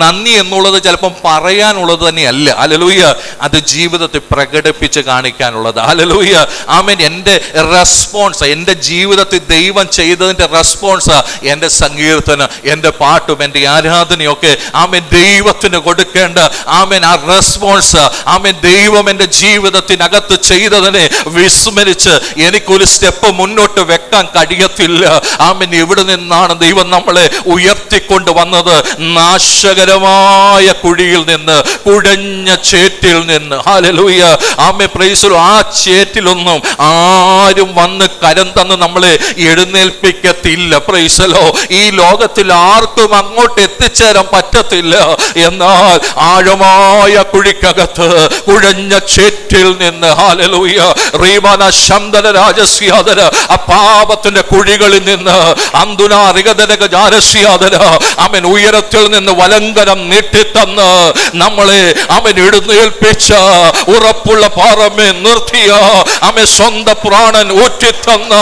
നന്ദി എന്നുള്ളത് ചിലപ്പം പറയാനുള്ളത് തന്നെയല്ല. ഹല്ലേലൂയ. അത് ജീവിതത്തിൽ പ്രകടിപ്പിച്ച് കാണിക്കാനുള്ളത്. ഹല്ലേലൂയ. ആമേൻ. എൻ്റെ റെസ്പോൺസ്, എൻ്റെ ജീവിതത്തിൽ ദൈവം ചെയ്തതിൻ്റെ റെസ്പോൺസ് എൻ്റെ സങ്കീർത്തനം, എൻ്റെ പാട്ടും എൻ്റെ ആരാധനയൊക്കെ ദൈവത്തിന് കൊടുക്കേണ്ട ആ റെസ്പോൺസ്. ദൈവം എൻ്റെ ജീവിതത്തിനകത്ത് ചെയ്തതിനെ വിസ്മരിച്ച് എനിക്കൊരു സ്റ്റെപ്പ് മുന്നോട്ട് വെക്കാൻ കഴിയത്തില്ല. എവിടെ നിന്നാണ് ദൈവം നമ്മളെ ഉയർത്തിക്കൊണ്ട് വന്നത്? നാശകരമായ കുഴിയിൽ നിന്ന്, കുഴഞ്ഞ ചേറ്റിൽ നിന്ന്. ഹല്ലേലൂയ. Price the Lord. ആ ചേറ്റിലൊന്നും ആരും വന്ന് കരം തന്ന് നമ്മളെ എഴുന്നേൽപ്പിക്കത്തില്ല. Price the Lord. ഈ ലോകത്തിൽ ആർക്കും അങ്ങോട്ട് എത്തിച്ചേരാൻ പറ്റത്തില്ല. എന്നാൽ ആഴമായ കുഴിക്കകത്ത്, കുഴഞ്ഞ ചേറ്റിൽ നിന്ന് ഹല്ലേലൂയ റീമാന ശംദന രാജസ്യാദന ആ പാപത്തിന്റെ കുഴികളിൽ നിന്ന് ഉയരത്തിൽ നിന്ന് വലങ്കരം നീട്ടിത്തന്ന് നമ്മളെ എഴുന്നേൽപ്പിച്ച ഉറപ്പുള്ള പാറമേ നിർത്തിയ സ്വന്തം പ്രാണൻ ഊറ്റിത്തന്ന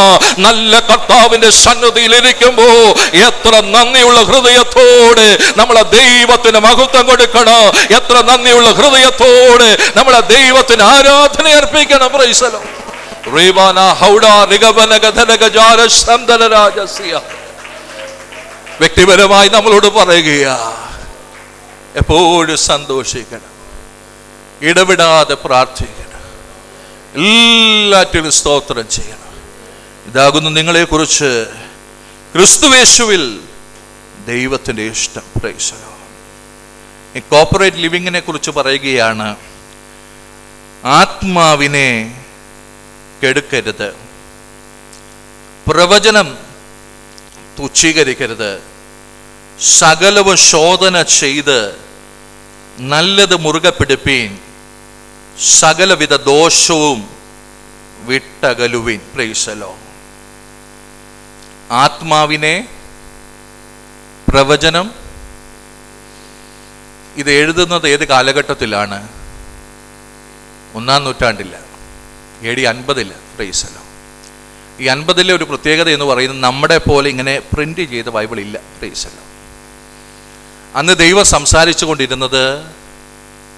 നല്ല കർത്താവിന്റെ സന്നിധിയിൽ ഇരിക്കുമ്പോ എത്ര നന്ദിയുള്ള ഹൃദയത്തോടെ നമ്മളെ ദൈവത്തിന് മഹത്വം കൊടുക്കണം, എത്ര നന്ദിയുള്ള ഹൃദയത്തോടെ നമ്മളെ ദൈവത്തിന് ആരാധന അർപ്പിക്കണം. Praise the lord. റീബാന ഹൗഡ റിഗബന ഗദനഗ ജാര ശംദന രാജസ്യ. വ്യക്തിപരമായി നമ്മളോട് പറയുകയാ, എപ്പോഴും സന്തോഷിക്കണം, ഇടവിടാതെ പ്രാർത്ഥിക്കണം, എല്ലാറ്റിലും സ്തോത്രം ചെയ്യണം. ഇതാകുന്നു നിങ്ങളെക്കുറിച്ച് ക്രിസ്തുയേശുവിൽ ദൈവത്തിൻ്റെ ഇഷ്ടം. Price the Lord. ഈ കോർപ്പറേറ്റ് ലിവിങ്ങിനെ കുറിച്ച് പറയുകയാണ്, ആത്മാവിനെ കെടുക്കരുത്, പ്രവചനം തുച്ഛീകരിക്കരുത്, സകലവും ശോധന ചെയ്ത് നല്ലത് മുറുകെ പിടിപ്പീൻ, സകലവിധ ദോഷവും വിട്ടകലുവിൻ. Price the Lord. ആത്മാവിനെ, പ്രവചനം, ഇത് എഴുതുന്നത് ഏത് കാലഘട്ടത്തിലാണ്? 1-ാം നൂറ്റാണ്ടില്ല, AD 50. Price the Lord. ഈ 50-ലെ ഒരു പ്രത്യേകത എന്ന് പറയുന്നത് നമ്മുടെ പോലെ ഇങ്ങനെ പ്രിന്റ് ചെയ്ത ബൈബിൾ ഇല്ല. Praise the Lord. അന്ന് ദൈവം സംസാരിച്ചു കൊണ്ടിരുന്നത്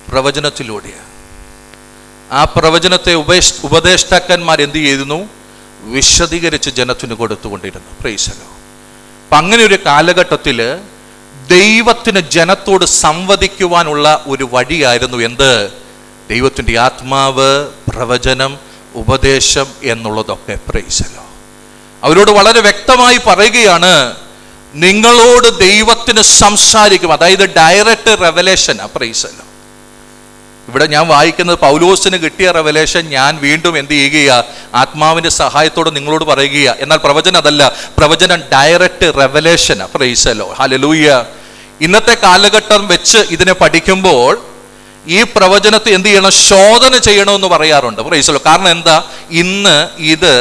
പ്രവചനത്തിലൂടെയാണ്. ആ പ്രവചനത്തെ ഉപദേഷ്ടാക്കന്മാർ എന്ത് ചെയ്തിരുന്നു? വിശദീകരിച്ച് ജനത്തിന് കൊടുത്തുകൊണ്ടിരുന്നു. Price the Lord. അപ്പം അങ്ങനെ ഒരു കാലഘട്ടത്തിൽ ദൈവത്തിന് ജനത്തോട് സംവദിക്കുവാനുള്ള ഒരു വഴിയായിരുന്നു എന്ത്? ദൈവത്തിൻ്റെ ആത്മാവ്, പ്രവചനം, ഉപദേശം എന്നുള്ളതൊക്കെ. Price the Lord. അവരോട് വളരെ വ്യക്തമായി പറയുകയാണ്, നിങ്ങളോട് ദൈവത്തിന് സംസാരിക്കും. അതായത് direct revelation. Price the Lord. ഇവിടെ ഞാൻ വായിക്കുന്നത് പൗലോസിന് കിട്ടിയ റെവലേഷൻ ഞാൻ വീണ്ടും എന്ത് ചെയ്യുക? ആത്മാവിന്റെ സഹായത്തോടെ നിങ്ങളോട് പറയുക. എന്നാൽ പ്രവചനം അതല്ല. പ്രവചനം direct revelation. Price the lord. Hallelujah. ഇന്നത്തെ കാലഘട്ടം വെച്ച് ഇതിനെ പഠിക്കുമ്പോൾ ഈ പ്രവചനത്തെ എന്ത് ചെയ്യണം? ശോധന ചെയ്യണമെന്ന് പറയാറുണ്ട്. Price the Lord. കാരണം എന്താ? ഇന്ന് ഇത്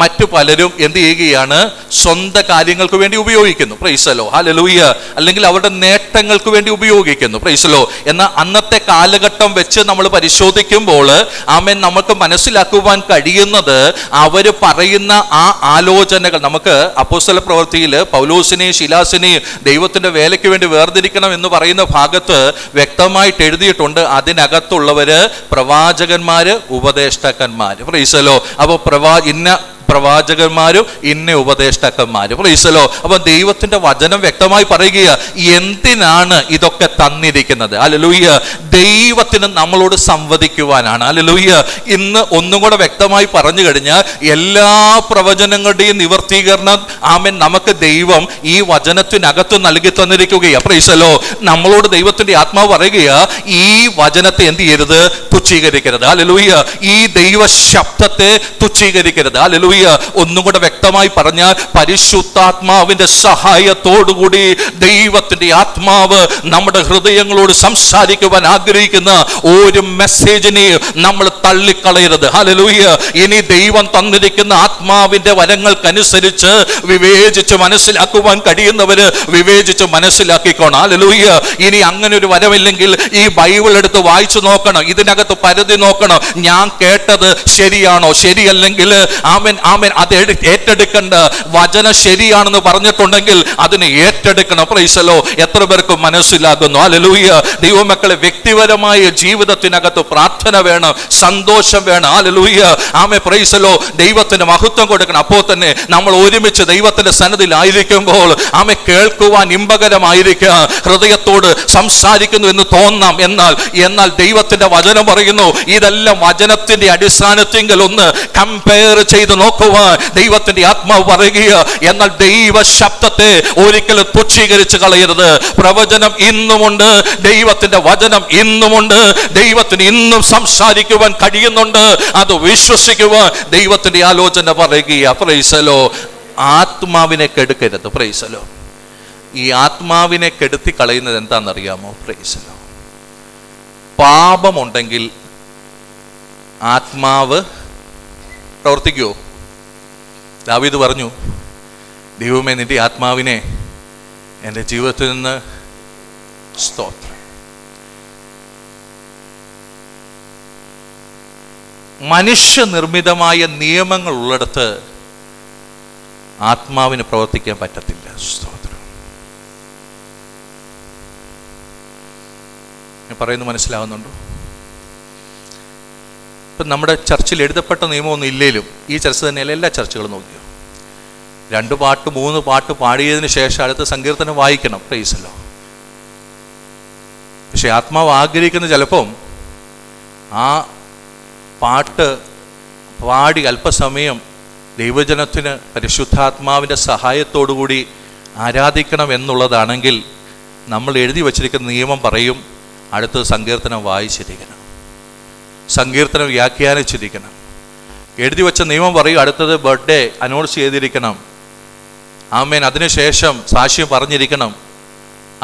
മറ്റു പലരും എന്ത് ചെയ്യുകയാണ്? സ്വന്തം കാര്യങ്ങൾക്ക് വേണ്ടി ഉപയോഗിക്കുന്നു. Price the lord. ഹല്ലേലൂയ. അല്ലെങ്കിൽ അവരുടെ നേട്ടങ്ങൾക്ക് വേണ്ടി ഉപയോഗിക്കുന്നു. Price the lord. എന്നാൽ അന്നത്തെ കാലഘട്ടം വെച്ച് നമ്മൾ പരിശോധിക്കുമ്പോൾ ആമേൻ നമുക്ക് മനസ്സിലാക്കുവാൻ കഴിയുന്നത് അവർ പറയുന്ന ആ ആലോചനകൾ. നമുക്ക് അപ്പോസ്തല പ്രവൃത്തിയിൽ പൗലോസിനെയും ശീലാസിനെയും ദൈവത്തിന്റെ വേലയ്ക്ക് വേണ്ടി വേർതിരിക്കണം എന്ന് പറയുന്ന ഭാഗത്ത് വ്യക്തമായിട്ട് എഴുതിയിട്ടുണ്ട്. അതിനകത്തുള്ളവര് പ്രവാചകന്മാര്, ഉപദേഷ്ടാക്കന്മാര്. Praise the lord. അപ്പോൾ ഇന്ന പ്രവാചകന്മാരും ഇന്ന ഉപദേഷ്ടാക്കന്മാരും. Price the Lord. അപ്പൊ ദൈവത്തിന്റെ വചനം വ്യക്തമായി പറയുക, എന്തിനാണ് ഇതൊക്കെ തന്നിരിക്കുന്നത്? ഹല്ലേലൂയ. ദൈവത്തിന് നമ്മളോട് സംവദിക്കുവാനാണ്. ഹല്ലേലൂയ. ഇന്ന് ഒന്നും കൂടെ വ്യക്തമായി പറഞ്ഞു കഴിഞ്ഞാൽ എല്ലാ പ്രവചനങ്ങളുടെയും നിവർത്തീകരണം ആമേൻ നമുക്ക് ദൈവം ഈ വചനത്തിനകത്ത് നൽകി തന്നിരിക്കുകയാണ്. Praise the lord. നമ്മളോട് ദൈവത്തിന്റെ ആത്മാവ് പറയുകയാ, ഈ വചനത്തെ എന്ത് ചെയ്യരുത്? തുച്ഛീകരിക്കരുത്. ഹല്ലേലൂയ. ഈ ദൈവ ശബ്ദത്തെ തുച്ഛീകരിക്കരുത്. ഹല്ലേലൂയ. ഒന്നും കൂടെ വ്യക്തമായി പറഞ്ഞാൽ പരിശുദ്ധാത്മാവിന്റെ സഹായത്തോടുകൂടി ദൈവത്തിന്റെ ആത്മാവ് നമ്മുടെ ഹൃദയങ്ങളോട് സംസാരിക്കുവാൻ ആഗ്രഹിക്കുന്ന ഒരു മെസ്സേജിനെ നമ്മൾ തള്ളിക്കളയരുത്. ഹല്ലേലൂയ. ഇനി ദൈവം തന്നിരിക്കുന്ന ആത്മാവിന്റെ വരങ്ങൾക്കനുസരിച്ച് വിവേചിച്ച് മനസ്സിലാക്കുവാൻ കഴിയുന്നവര് വിവേചിച്ച് മനസ്സിലാക്കിക്കോണം. ഹല്ലേലൂയ. ഇനി അങ്ങനെ ഒരു വരമില്ലെങ്കിൽ ഈ ബൈബിൾ എടുത്ത് വായിച്ചു നോക്കണം. ഇതിനകത്ത് പരിധി നോക്കണം. ഞാൻ കേട്ടത് ശരിയാണോ? ശരിയല്ലെങ്കിൽ ആമേൻ ആമേൻ അത് ഏറ്റെടുക്കേണ്ട. വചനം ശരിയാണെന്ന് പറഞ്ഞിട്ടുണ്ടെങ്കിൽ അതിനെ ഏറ്റെടുക്കണം. Price the lord. എത്ര പേർക്ക് മനസ്സിലാകുന്നു? ഹല്ലേലൂയ. ദൈവമക്കളെ, വ്യക്തിപരമായ ജീവിതത്തിനകത്ത് പ്രാർത്ഥന വേണം, സന്തോഷം വേണം. ഹല്ലേലൂയ. ആമേൻ. Praise the Lord. ദൈവത്തിന് മഹത്വം കൊടുക്കണം. അപ്പോൾ തന്നെ നമ്മൾ ഒരുമിച്ച് ദൈവത്തിന്റെ സന്നിധിയിലായിരിക്കുമ്പോൾ ആമേൻ കേൾക്കുവാൻ ഇമ്പകരമായിരിക്കുക, ഹൃദയത്തോട് സംസാരിക്കുന്നു എന്ന് തോന്നാം. എന്നാൽ ദൈവത്തിന്റെ വചനം പറയുന്നു, ഇതെല്ലാം വചനത്തിന്റെ അടിസ്ഥാനത്തിൽ ഒന്ന് കമ്പയർ ചെയ്ത് നോക്കുവാൻ ദൈവത്തിന്റെ ആത്മാവ് പറയുക. എന്നാൽ ദൈവ ശബ്ദത്തെ ഒരിക്കലും തുച്ഛീകരിച്ച് കളയരുത്. പ്രവചനം ഇന്നുമുണ്ട്, ദൈവത്തിന്റെ വചനം ഇന്നുമുണ്ട്, ദൈവത്തിന് ഇന്നും സംസാരിക്കുവാൻ കഴിയുന്നുണ്ട്. അത് വിശ്വസിക്കുവാൻ ദൈവത്തിന്റെ ആലോചന പറയുക. Price the Lord. ആത്മാവിനെ കെടുക്കരുത്. Price the Lord. ഈ ആത്മാവിനെ കെടുത്തി കളയുന്നത് എന്താണെന്നറിയാമോ? Price the Lord. പാപമുണ്ടെങ്കിൽ ആത്മാവ് പ്രവർത്തിക്കുമോ? ദാവീദ് പറഞ്ഞു, ദൈവമേ, നിന്റെ ആത്മാവിനെ എൻ്റെ ജീവിതത്തിൽ നിന്ന് സ്തോത്രം. മനുഷ്യനിർമ്മിതമായ നിയമങ്ങൾ ഉള്ളിടത്ത് ആത്മാവിന് പ്രവർത്തിക്കാൻ പറ്റത്തില്ല. സ്തോത്രം. ഞാൻ പറയുന്നത് മനസ്സിലാവുന്നുണ്ടോ? ഇപ്പം നമ്മുടെ ചർച്ചിൽ എഴുതപ്പെട്ട നിയമമൊന്നും ഇല്ലേലും ഈ ചർച്ച തന്നെയല്ല എല്ലാ ചർച്ചകളും നോക്കിയോ. 2 പാട്ട് 3 പാട്ട് പാടിയതിന് ശേഷം അടുത്ത സങ്കീർത്തനം വായിക്കണം. Price the Lord. പക്ഷെ ആത്മാവ് ആഗ്രഹിക്കുന്ന ചിലപ്പം ആ പാട്ട് പാടി അല്പസമയം ദൈവജനത്തിന് പരിശുദ്ധാത്മാവിൻ്റെ സഹായത്തോടുകൂടി ആരാധിക്കണം എന്നുള്ളതാണെങ്കിൽ നമ്മൾ എഴുതി വച്ചിരിക്കുന്ന നിയമം പറയും, അടുത്തത് സങ്കീർത്തനം വായിച്ചിരിക്കണം, സങ്കീർത്തനം വ്യാഖ്യാനിച്ചിരിക്കണം. എഴുതി വെച്ച നിയമം പറയും അടുത്തത് ബർത്ത്ഡേ അനൗൺസ് ചെയ്തിരിക്കണം. ആമേൻ. അതിനുശേഷം സാക്ഷ്യം പറഞ്ഞിരിക്കണം.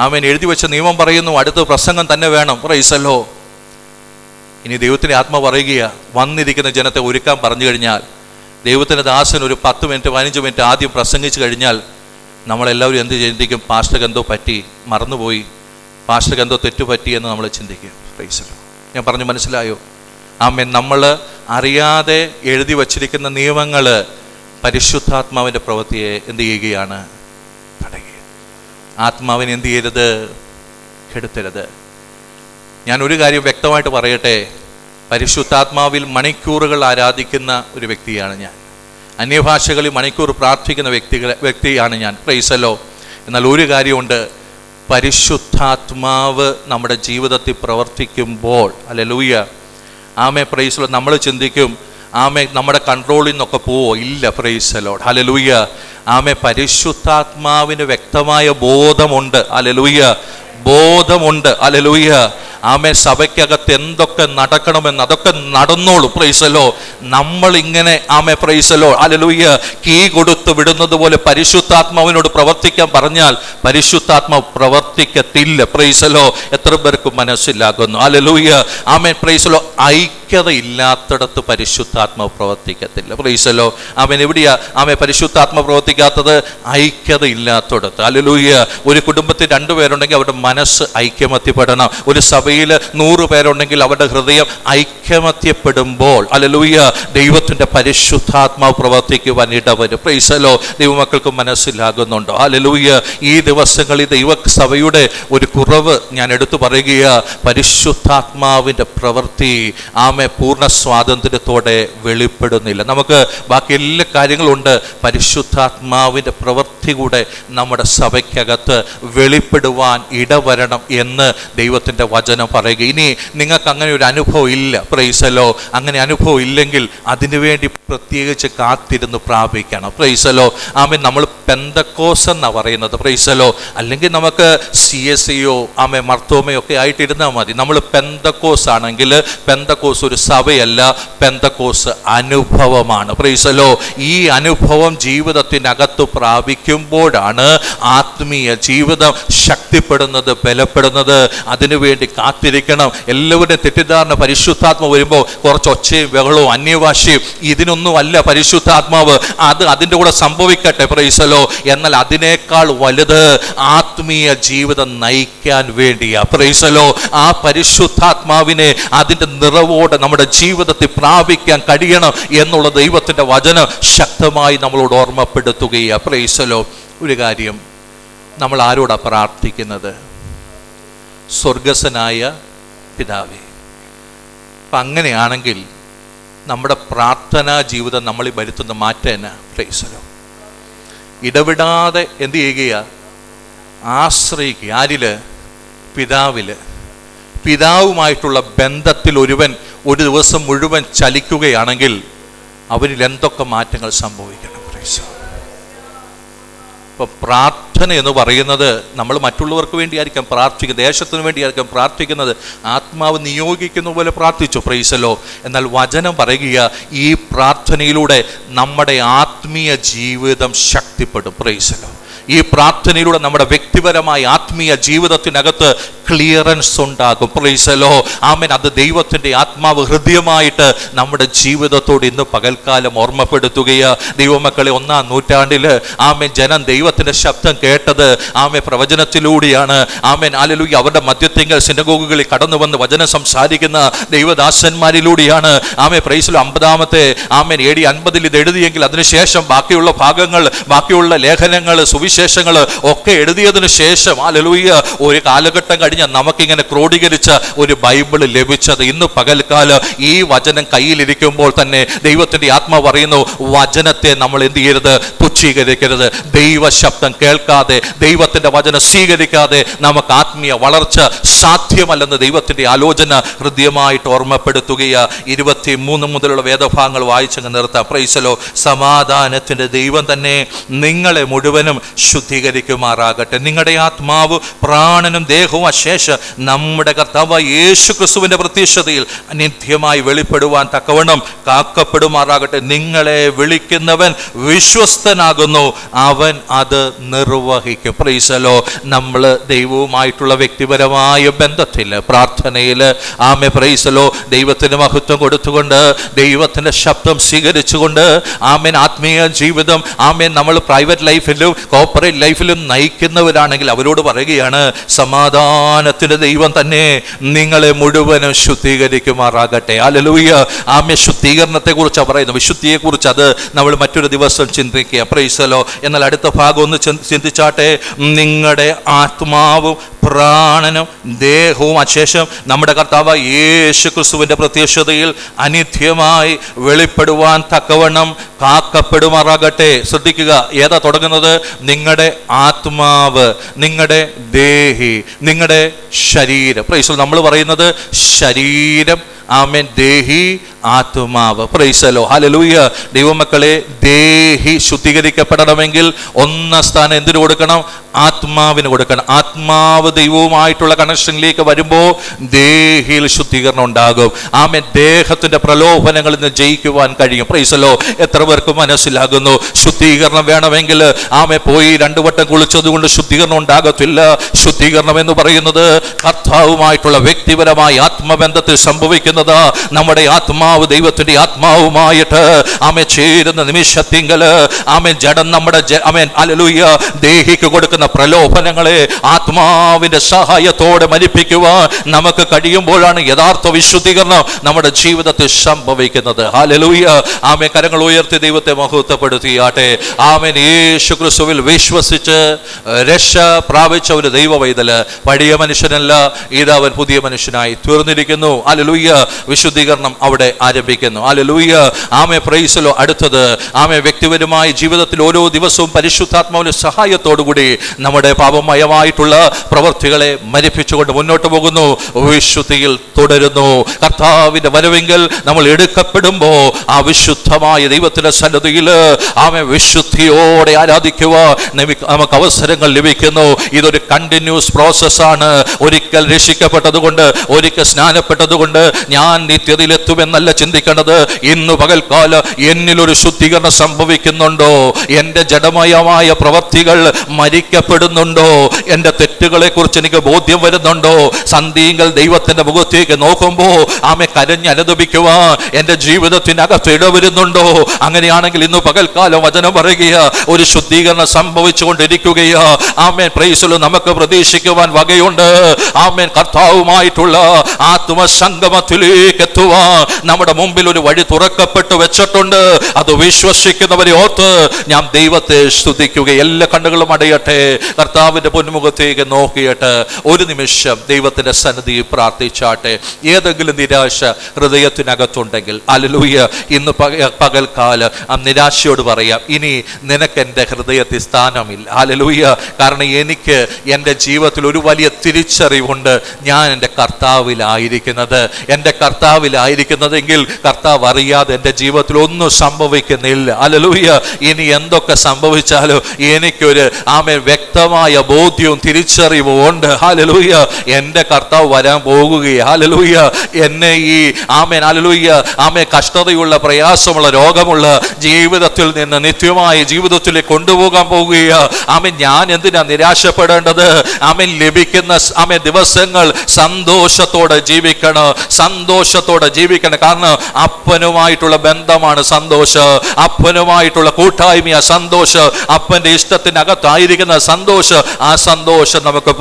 ആമേൻ. എഴുതി വെച്ച നിയമം പറയുന്നു അടുത്ത പ്രസംഗം തന്നെ വേണം. Price the lord. ഇനി ദൈവത്തിൻ്റെ ആത്മ പറയുക, വന്നിരിക്കുന്ന ജനത്തെ ഒരുക്കാൻ പറഞ്ഞു കഴിഞ്ഞാൽ ദൈവത്തിൻ്റെ ദാസൻ ഒരു 10 മിനിറ്റ് 15 മിനിറ്റ് ആദ്യം പ്രസംഗിച്ചു കഴിഞ്ഞാൽ നമ്മളെല്ലാവരും എന്ത് ചിന്തിക്കും? പാസ്റ്റർക്ക് എന്തോ പറ്റി, മറന്നുപോയി, പാസ്റ്റർക്ക് എന്തോ തെറ്റുപറ്റി എന്ന് നമ്മൾ ചിന്തിക്കും. Price the Lord. ഞാൻ പറഞ്ഞു മനസ്സിലായോ? ആമേൻ. നമ്മൾ അറിയാതെ എഴുതി വച്ചിരിക്കുന്ന നിയമങ്ങൾ പരിശുദ്ധാത്മാവിൻ്റെ പ്രവൃത്തിയെ എന്ത് ചെയ്യുകയാണ്? തടയുക. ആത്മാവിനെ എന്ത് ചെയ്യരുത്? കെടുത്തരുത്. ഞാൻ ഒരു കാര്യം വ്യക്തമായിട്ട് പറയട്ടെ, പരിശുദ്ധാത്മാവിൽ മണിക്കൂറുകൾ ആരാധിക്കുന്ന ഒരു വ്യക്തിയാണ് ഞാൻ. അന്യഭാഷകളിൽ മണിക്കൂർ പ്രാർത്ഥിക്കുന്ന വ്യക്തിയാണ് ഞാൻ. പ്രൈസല്ലോ. എന്നാൽ ഒരു കാര്യമുണ്ട്, പരിശുദ്ധാത്മാവ് നമ്മുടെ ജീവിതത്തിൽ പ്രവർത്തിക്കുമ്പോൾ, ഹല്ലേലൂയ, ആമേ, പ്രൈസല്ലോ, നമ്മൾ ചിന്തിക്കും ആമേ നമ്മുടെ കൺട്രോളിൽ നിന്നൊക്കെ പോവോ? ഇല്ല. പ്രൈസല്ലോ, ഹല്ലേലൂയ. ആമേ, പരിശുദ്ധാത്മാവിന് വ്യക്തമായ ബോധമുണ്ട്. ഹല്ലേലൂയ, ബോധമുണ്ട്. ഹല്ലേലൂയ. ആമേ, സഭയ്ക്കകത്ത് എന്തൊക്കെ നടക്കണമെന്ന് അതൊക്കെ നടന്നോളൂ. പ്രൈസലോ. നമ്മൾ ഇങ്ങനെ ആമേ, പ്രൈസലോ, ഹല്ലേലൂയ, കീ കൊടുത്ത് വിടുന്നത് പോലെ പരിശുദ്ധാത്മാവിനോട് പ്രവർത്തിക്കാൻ പറഞ്ഞാൽ പരിശുദ്ധാത്മാവ് പ്രവർത്തിക്കത്തില്ല. പ്രൈസലോ. എത്ര പേർക്ക് മനസ്സിലാകുന്നു? ഹല്ലേലൂയ. ആമേ, പ്രൈസലോ. ഐക്യതയില്ലാത്തിടത്ത് പരിശുദ്ധാത്മാവ് പ്രവർത്തിക്കത്തില്ല. പ്രൈസലോ. ആമേൻ. എവിടെയാ ആമേ പരിശുദ്ധാത്മാവ് പ്രവർത്തിക്കാത്തത്? ഐക്യതയില്ലാത്തിടത്ത്. ഹല്ലേലൂയ. ഒരു കുടുംബത്തിൽ 2 പേരുണ്ടെങ്കിൽ അവരുടെ മനസ്സ് ഐക്യമത്യപ്പെടണം. ഒരു സഭയിൽ 100 പേരുണ്ടെങ്കിൽ അവരുടെ ഹൃദയം ഐക്യമത്യപ്പെടുമ്പോൾ, ഹല്ലേലൂയ, ദൈവത്തിന്റെ പരിശുദ്ധാത്മാവ് പ്രവർത്തിക്കുവാൻ ഇടവരും. പ്രൈസലോ. ദൈവമക്കൾക്ക് മനസ്സിലാകുന്നുണ്ടോ? ഹല്ലേലൂയ. ഈ ദിവസങ്ങളിൽ ദൈവസഭയുടെ ഒരു കുറവ് ഞാൻ എടുത്തു പറയുക, പരിശുദ്ധാത്മാവിന്റെ പ്രവൃത്തി ആമേ പൂർണ്ണ സ്വാതന്ത്ര്യത്തോടെ വെളിപ്പെടുന്നില്ല. നമുക്ക് ബാക്കി എല്ലാ കാര്യങ്ങളുണ്ട്, പരിശുദ്ധാത്മാവിന്റെ പ്രവൃത്തി കൂടെ നമ്മുടെ സഭയ്ക്കകത്ത് വെളിപ്പെടുവാൻ ഇടവരണം എന്ന് ദൈവത്തിന്റെ വചനം പറയുക. ഇനി നിങ്ങൾക്ക് അങ്ങനെ ഒരു അനുഭവം ഇല്ല, പ്രൈസലോ, അങ്ങനെ അനുഭവം ഇല്ലെങ്കിൽ അതിനുവേണ്ടി പ്രത്യേകിച്ച് കാത്തിരുന്ന് പ്രാപിക്കണം. പ്രൈസലോ. ആമേ, നമ്മൾ പെന്തക്കോസ് എന്നാണ് പറയുന്നത്. പ്രൈസലോ. അല്ലെങ്കിൽ നമുക്ക് CSCയോ ആമേ മർത്തോമയോ ഒക്കെ ആയിട്ടിരുന്നാൽ മതി. നമ്മൾ പെന്തക്കോസ് ആണെങ്കിൽ പെന്തക്കോസ് ഒരു സഭയല്ല, പെന്തക്കോസ് അനുഭവമാണ്. പ്രൈസലോ. ഈ അനുഭവം ജീവിതത്തിനകത്ത് പ്രാപിക്കുമ്പോഴാണ് ആത്മീയ ജീവിതം ശക്തിപ്പെടുന്നത്, ബലപ്പെടുന്നത്. അതിനുവേണ്ടി കാത്തിരിക്കണം. എല്ലാവരുടെയും തെറ്റിദ്ധാരണ പരിശുദ്ധാത്മാവ് വരുമ്പോൾ കുറച്ച് ഒച്ചയും ബഹളവും അന്യഭാഷയും ഇതിനൊന്നും അല്ല പരിശുദ്ധാത്മാവ്. അത് അതിൻ്റെ കൂടെ സംഭവിക്കട്ടെ. പ്രൈസലോ. എന്നാൽ അതിനേക്കാൾ വലുത് ആത്മീയ ജീവിതം നയിക്കാൻ വേണ്ടിയാ. പ്രൈസലോ. ആ പരിശുദ്ധാത്മാവിനെ അതിൻ്റെ നിറവോടെ നമ്മുടെ ജീവിതത്തിൽ പ്രാപിക്കാൻ കഴിയണം എന്നുള്ള ദൈവത്തിൻ്റെ വചനം ശക്തമായി നമ്മളോട് ഓർമ്മപ്പെടുത്തുകയാ. പ്രൈസലോ. ഒരു കാര്യം, നമ്മൾ ആരോടാ പ്രാർത്ഥിക്കുന്നത്? സ്വർഗസ്വനായ പിതാവേ. അപ്പം അങ്ങനെയാണെങ്കിൽ നമ്മുടെ പ്രാർത്ഥനാ ജീവിതം നമ്മളിൽ വരുത്തുന്ന മാറ്റം എന്നാ? പ്രൈസലോ. ഇടവിടാതെ എന്ത് ചെയ്യുക? ആശ്രയിക്കുക. ആരില്? പിതാവില്. പിതാവുമായിട്ടുള്ള ബന്ധത്തിൽ ഒരുവൻ ഒരു ദിവസം മുഴുവൻ ചലിക്കുകയാണെങ്കിൽ അവരിൽ എന്തൊക്കെ മാറ്റങ്ങൾ സംഭവിക്കണം? അപ്പോൾ പ്രാർത്ഥന എന്ന് പറയുന്നത് നമ്മൾ മറ്റുള്ളവർക്ക് വേണ്ടിയായിരിക്കാം പ്രാർത്ഥിക്കുന്നത്, ദേശത്തിന് വേണ്ടിയായിരിക്കാം പ്രാർത്ഥിക്കുന്നത്, ആത്മാവ് നിയോഗിക്കുന്ന പോലെ പ്രാർത്ഥിച്ചു. പ്രൈസലോ. എന്നാൽ വചനം പറയുക, ഈ പ്രാർത്ഥനയിലൂടെ നമ്മുടെ ആത്മീയ ജീവിതം ശക്തിപ്പെടും. പ്രൈസലോ. ഈ പ്രാർത്ഥനയിലൂടെ നമ്മുടെ വ്യക്തിപരമായ ആത്മീയ ജീവിതത്തിനകത്ത് ക്ലിയറൻസ് ഉണ്ടാകും. പ്രൈസലോ. ആമേൻ. അത് ദൈവത്തിൻ്റെ ആത്മാവ് ഹൃദയമായിട്ട് നമ്മുടെ ജീവിതത്തോട് ഇന്ന് പകൽക്കാലം ഓർമ്മപ്പെടുത്തുകയാ. ദൈവമക്കളെ, 1-ാം നൂറ്റാണ്ടിൽ ആമേൻ ജനം ദൈവത്തിൻ്റെ ശബ്ദം കേട്ടത് ആമേൻ പ്രവചനത്തിലൂടെയാണ്. ആമേൻ. ഹല്ലേലൂയ. അവരുടെ മധ്യത്തിങ്കൽ സിനഗോഗുകളിൽ കടന്നു വന്ന് വചനം സംസാരിക്കുന്ന ദൈവദാസന്മാരിലൂടെയാണ്. ആമേൻ. പ്രൈസലോ. 50-ാമത്തെ ആമേൻ AD 50 ഇത് എഴുതിയെങ്കിൽ അതിനുശേഷം ബാക്കിയുള്ള ഭാഗങ്ങൾ, ബാക്കിയുള്ള ലേഖനങ്ങൾ, സുവിശേഷങ്ങൾ ഒക്കെ എഴുതിയതിനു ശേഷം ഹല്ലേലൂയ ഒരു കാലഘട്ടം കഴിഞ്ഞ് നമുക്കിങ്ങനെ ക്രോഡീകരിച്ച ഒരു ബൈബിൾ ലഭിച്ചത്. ഇന്ന് പകൽക്കാലം ഈ വചനം കയ്യിലിരിക്കുമ്പോൾ തന്നെ ദൈവത്തിൻ്റെ ആത്മാവ് പറയുന്നു, വചനത്തെ നമ്മൾ എന്ത് ചെയ്യരുത്? തുച്ഛീകരിക്കരുത്. ദൈവശബ്ദം കേൾക്കാതെ, ദൈവത്തിൻ്റെ വചനം സ്വീകരിക്കാതെ നമുക്ക് ആത്മീയ വളർച്ച സാധ്യമല്ലെന്ന് ദൈവത്തിൻ്റെ ആലോചന ഹൃദ്യമായിട്ട് ഓർമ്മപ്പെടുത്തുകയാ. 23 മുതലുള്ള വേദഭാഗങ്ങൾ വായിച്ചങ്ങ് നിർത്താം. പ്രൈസലോ. സമാധാനത്തിൻ്റെ ദൈവം തന്നെ നിങ്ങളെ മുഴുവനും ശുദ്ധീകരിക്കുമാറാകട്ടെ. നിങ്ങളുടെ ആത്മാവ്, പ്രാണനും ദേഹവും അശേഷം നമ്മുടെ കർത്താവ് യേശു ക്രിസ്തുവിന്റെ പ്രത്യക്ഷതയിൽ നിത്യമായി വെളിപ്പെടുവാൻ തക്കവണ്ണം കാക്കപ്പെടുമാറാകട്ടെ. നിങ്ങളെ വിളിക്കുന്നവൻ വിശ്വസ്തനാകും. മനസ്സിലാകുന്നു, അവൻ അത് നിർവഹിക്കും. പ്രൈസലോ. നമ്മൾ ദൈവവുമായിട്ടുള്ള വ്യക്തിപരമായ ബന്ധത്തിൽ, പ്രാർത്ഥനയിൽ, ആമേ പ്രൈസലോ, ദൈവത്തിന് മഹത്വം കൊടുത്തുകൊണ്ട്, ദൈവത്തിൻ്റെ ശബ്ദം സ്വീകരിച്ചുകൊണ്ട്, ആമേൻ ആത്മീയ ജീവിതം, ആമേൻ നമ്മൾ പ്രൈവറ്റ് ലൈഫിലും കോർപ്പറേറ്റ് ലൈഫിലും നയിക്കുന്നവരാണെങ്കിൽ അവരോട് പറയുകയാണ്, സമാധാനത്തിൻ്റെ ദൈവം തന്നെ നിങ്ങളെ മുഴുവനും ശുദ്ധീകരിക്കുമാറാകട്ടെ. ഹല്ലേലൂയ. ആമേ ശുദ്ധീകരണത്തെ കുറിച്ചാണ് പറയുന്നത്, വിശുദ്ധിയെ കുറിച്ച്. അത് നമ്മൾ മറ്റൊരു ദിവസം ചിന്തിക്കുക. പ്രൈസലോ. എന്നാൽ അടുത്ത ഭാഗം ഒന്ന് ചിന്തിച്ചാട്ടെ. നിങ്ങളുടെ ആത്മാവും പ്രാണനും ദേഹവും അശേഷം നമ്മുടെ കർത്താവ് യേശു ക്രിസ്തുവിൻ്റെ പ്രത്യക്ഷതയിൽ അനിത്യമായി വെളിപ്പെടുവാൻ തക്കവണ്ണം കാക്കപ്പെടുമാറാകട്ടെ. ശ്രദ്ധിക്കുക, ഏതാ തുടങ്ങുന്നത്? നിങ്ങളുടെ ആത്മാവ്, നിങ്ങളുടെ ദേഹി, നിങ്ങളുടെ ശരീരം. പ്രൈസ്. നമ്മൾ പറയുന്നത് ശരീരം, ആമേൻ, ദേഹി, ആത്മാവ്. പ്രൈസലോ. ഹല്ലേലൂയ. ദൈവമക്കളെ, ദേഹി ശുദ്ധീകരിക്കപ്പെടണമെങ്കിൽ ഒന്നാം സ്ഥാനം എന്തിനു കൊടുക്കണം? ആത്മാവിന് കൊടുക്കണം. ആത്മാവ് ദൈവവുമായിട്ടുള്ള കണക്ഷനിലേക്ക് വരുമ്പോൾ ദേഹിയിൽ ശുദ്ധീകരണം ഉണ്ടാകും. ആമേൻ. ദേഹത്തിന്റെ പ്രലോഭനങ്ങളിൽ നിന്ന് ജയിക്കുവാൻ കഴിയും. പ്രൈസലോ. എത്ര പേർക്ക് മനസ്സിലാകുന്നു? ശുദ്ധീകരണം വേണമെങ്കിൽ ആമേ പോയി 2 വട്ടം കുളിച്ചതുകൊണ്ട് ശുദ്ധീകരണം ഉണ്ടാകത്തില്ല. ശുദ്ധീകരണം എന്ന് പറയുന്നത് കർത്താവുമായിട്ടുള്ള വ്യക്തിപരമായ ആത്മബന്ധത്തിൽ സംഭവിക്കുന്നത്. നമ്മുടെ ആത്മാവ് ദൈവത്തിന്റെ ആത്മാവുമായിട്ട് ആമേ ചേരുന്ന നിമിഷത്തിങ്കൽ ആമേ ജഡം നമ്മുടെ ആമേൻ ഹല്ലേലൂയ ദേഹിക്ക് കൊടുക്കുന്ന പ്രലോഭനങ്ങളെ ആത്മാവിന്റെ സഹായത്തോടെ മരിപ്പിക്കുവാൻ നമുക്ക് കഴിയുമ്പോഴാണ് യഥാർത്ഥ വിശുദ്ധീകരണം നമ്മുടെ ജീവിതത്തിൽ സംഭവിക്കുന്നത്. ഹല്ലേലൂയ. ആമേ കരങ്ങൾ ഉയർത്തി ദൈവത്തെ മഹത്വപ്പെടുത്തിയാട്ടെ. ആമേൻ. യേശു ക്രിസ്തുവിൽ വിശ്വസിച്ച് രക്ഷ പ്രാപിച്ച ഒരു ദൈവവൈതല് പഴയ മനുഷ്യനല്ല, ഇത് അവൻ പുതിയ മനുഷ്യനായി തീർന്നിരിക്കുന്നു. ഹല്ലേലൂയ. വിശുദ്ധീകരണം അവിടെ ആരംഭിക്കുന്നു. ഹല്ലേലൂയ. ആമേ പ്രൈസലോ. അടുത്തത് ആമേ വ്യക്തിപരമായ ജീവിതത്തിൽ ഓരോ ദിവസവും പരിശുദ്ധാത്മാവിന്റെ സഹായത്തോടുകൂടി നമ്മുടെ പാപമയമായിട്ടുള്ള പ്രവൃത്തികളെ മരിപ്പിച്ചുകൊണ്ട് മുന്നോട്ട് പോകുന്നു, വിശുദ്ധിയിൽ തുടരുന്നു. കർത്താവിന്റെ വരവെങ്കിൽ നമ്മൾ എടുക്കപ്പെടുമ്പോൾ ആ വിശുദ്ധമായ ദൈവത്തിന്റെ സന്നിധിയിൽ ആമേ വിശുദ്ധിയോടെ ആരാധിക്കുവാൻ നമുക്ക് അവസരങ്ങൾ ലഭിക്കുന്നു. ഇതൊരു കണ്ടിന്യൂസ് പ്രോസസ്സാണ്. ഒരിക്കൽ രക്ഷിക്കപ്പെട്ടതുകൊണ്ട്, ഒരിക്കൽ സ്നാനപ്പെട്ടതുകൊണ്ട് ഞാൻ നിത്യതയിലെത്തുമെന്നല്ല ചിന്തിക്കേണ്ടത്. ഇന്ന് പകൽക്കാലം എന്നിലൊരു ശുദ്ധീകരണം സംഭവിക്കുന്നുണ്ടോ? എൻ്റെ ജഡമയമായ പ്രവൃത്തികൾ മരിക്കപ്പെടുന്നുണ്ടോ? എൻ്റെ തെറ്റുകളെ കുറിച്ച് എനിക്ക് ബോധ്യം വരുന്നുണ്ടോ? സന്ധികൾ ദൈവത്തിന്റെ മുഖത്തേക്ക് നോക്കുമ്പോൾ ആമെ കരഞ്ഞനുദപിക്കുവാൻ എൻ്റെ ജീവിതത്തിനകത്ത് ഇടവരുന്നുണ്ടോ? അങ്ങനെയാണെങ്കിൽ ഇന്ന് പകൽക്കാലം വചനം പറയുക, ഒരു ശുദ്ധീകരണം സംഭവിച്ചു കൊണ്ടിരിക്കുകയാ. ആമേൻ. പ്രൈസലോ. നമുക്ക് പ്രതീക്ഷിക്കുവാൻ വകയുണ്ട്. ആമേൻ. കർത്താവുമായിട്ടുള്ള ആത്മസംഗമത്തിലേക്ക് എത്തുവാൻ നമ്മുടെ മുമ്പിൽ ഒരു വഴി തുറക്കപ്പെട്ടു വെച്ചിട്ടുണ്ട്. അത് വിശ്വസിക്കുന്നവരെ ഓർത്ത് ഞാൻ ദൈവത്തെ സ്തുതിക്കുക. എല്ലാ കണ്ണുകളും അടയട്ടെ, കർത്താവിന്റെ പൊന്മുഖത്തേക്ക് നോക്കിയിട്ട് ഒരു നിമിഷം ദൈവത്തിന്റെ സന്നിധിയിൽ പ്രാർത്ഥിച്ചാട്ടെ. ഏതെങ്കിലും നിരാശ ഹൃദയത്തിനകത്തുണ്ടെങ്കിൽ ഹല്ലേലൂയ, ഇന്ന് പകൽക്കാലം ആ നിരാശയോട് പറയാം, ഇനി നിനക്ക് എൻ്റെ ഹൃദയത്തിൽ സ്ഥാനമില്ല. ഹല്ലേലൂയ. കാരണം എനിക്ക് എൻ്റെ ജീവിതത്തിൽ ഒരു വലിയ തിരിച്ചറിവുണ്ട്, ഞാൻ എൻ്റെ കർത്താവിലായിരിക്കുന്നത്. എൻ്റെ കർത്താവിലായിരിക്കുന്നതെങ്കിൽ കർത്താവ് അറിയാതെ എൻ്റെ ജീവിതത്തിൽ ഒന്നും സംഭവിക്കുന്നില്ല. ഹല്ലേലൂയ. ഇനി എന്തൊക്കെ സംഭവിച്ചാലും എനിക്കൊരു വ്യക്തമായ ബോധ്യവും തിരിച്ചറിവും ഉണ്ട്. ഹല്ലേലൂയ. എൻ്റെ കർത്താവ് വരാൻ പോകുകയാണ്. ഹല്ലേലൂയ. എന്നെ ഈ ഹല്ലേലൂയ കഷ്ടതയുള്ള, പ്രയാസമുള്ള, രോഗമുള്ള ജീവിതത്തിൽ നിന്ന് നിത്യമായ ജീവിതത്തിലേക്ക് കൊണ്ടുപോകാൻ പോകുകയാണ്. ഞാൻ എന്തിനാ നിരാശപ്പെടേണ്ടത്? ലഭിക്കുന്ന ദിവസങ്ങൾ സന്തോഷത്തോടെ ജീവിക്കണം, സന്തോഷത്തോടെ ജീവിക്കണം. കാരണം അപ്പനുമായിട്ടുള്ള ബന്ധമാണ് സന്തോഷം, അപ്പനുമായിട്ടുള്ള കൂട്ടായ്മ സന്തോഷം, അപ്പന്റെ ഇഷ്ടത്തിനകത്തായിരിക്കുന്ന സന്തോഷം. ആ സന്തോഷം നമുക്ക്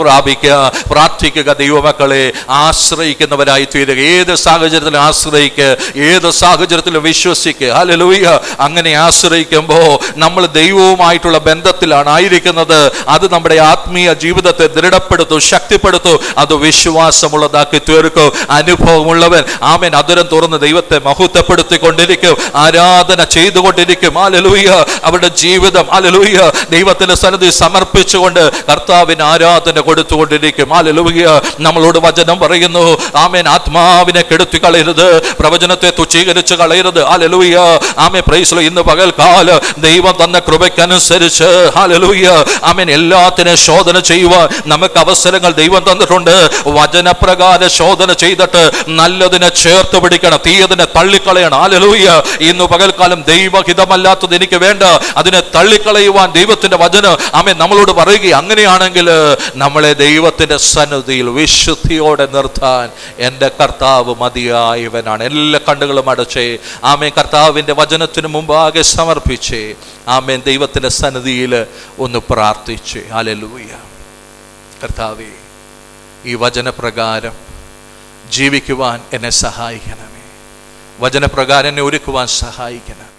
പ്രാർത്ഥിക്കുക. ദൈവമക്കളെ, ആശ്രയിക്കുന്നവരായി തീരുക. ഏത് സാഹചര്യത്തിലും ആശ്രയിക്കുക, ഏത് സാഹചര്യത്തിലും വിശ്വസിക്കുക. ഹല്ലേലൂയ. അങ്ങനെ ആശ്രയിക്കുമ്പോൾ നമ്മൾ ദൈവവുമായിട്ടുള്ള ബന്ധത്തിലാണ് ആയിരിക്കുന്നത്. അത് നമ്മുടെ ആത്മീയ ജീവിതത്തെ ദൃഢപ്പെടുത്തും, ശക്തിപ്പെടുത്തും. അത് വിശ്വാസമുള്ളതാക്കി തീർക്കും. അനുഭവമുള്ളവൻ ആമേൻ അതുരം തുറന്ന് ദൈവത്തെ മഹത്വപ്പെടുത്തിക്കൊണ്ടിരിക്കും, ആരാധന ചെയ്തുകൊണ്ടിരിക്കും. ഹല്ലേലൂയ. അവരുടെ ജീവിതം ഹല്ലേലൂയ ദൈവത്തിന്റെ സന്നിധി സമർപ്പിച്ചു സമർപ്പിച്ചുകൊണ്ട് കർത്താവിന് ആരാധന കൊടുത്തുകൊണ്ടിരിക്കും. ഹല്ലേലൂയ. നമ്മളോട് വചനം പറയുന്നു, ആമേൻ, ആത്മാവിനെ കെടുത്തി കളയരുത്, പ്രവചനത്തെ തുച്ഛീകരിച്ച് കളയരുത്. ഹല്ലേലൂയ. ആമേൻ, പ്രൈസ് ദി ലോർഡ്. ഇന്ന് പകൽക്കാല ദൈവം തന്ന കൃപയ്ക്കനുസരിച്ച് ഹല്ലേലൂയ ആമേൻ എല്ലാത്തിനെ ശോധന ചെയ്യുവാൻ നമുക്ക് അവസരങ്ങൾ ദൈവം തന്നിട്ടുണ്ട്. വചനപ്രകാരം ശോധന ചെയ്തിട്ട് നല്ലതിനെ ചേർത്ത് പിടിക്കണം, തീയതിനെ തള്ളിക്കളയണം. ഹല്ലേലൂയ. ഇന്ന് പകൽക്കാലം ദൈവഹിതമല്ലാത്തത് എനിക്ക് വേണ്ട, അതിനെ തള്ളിക്കളയുവാൻ ദൈവത്തിന്റെ വചനം ആമേൻ നമ്മളോട് പറയുക. അങ്ങനെയാണെങ്കിൽ നമ്മളെ ദൈവത്തിന്റെ സന്നിധിയിൽ വിശുദ്ധിയോടെ നിർത്താൻ എൻ്റെ കർത്താവ് മതിയായവനാണ്. എല്ലാ കണ്ണുകളും അടച്ചേ ആമേൻ കർത്താവിന്റെ വചനത്തിന് മുമ്പാകെ സമർപ്പിച്ചേ ആമേൻ ദൈവത്തിന്റെ സന്നിധിയിൽ ഒന്ന് പ്രാർത്ഥിച്ചേ. ഹല്ലേലൂയ. കർത്താവേ, ഈ വചനപ്രകാരം ജീവിക്കുവാൻ എന്നെ സഹായിക്കണമേ. വചനപ്രകാരം എന്നെ ഒരുക്കുവാൻ സഹായിക്കണം.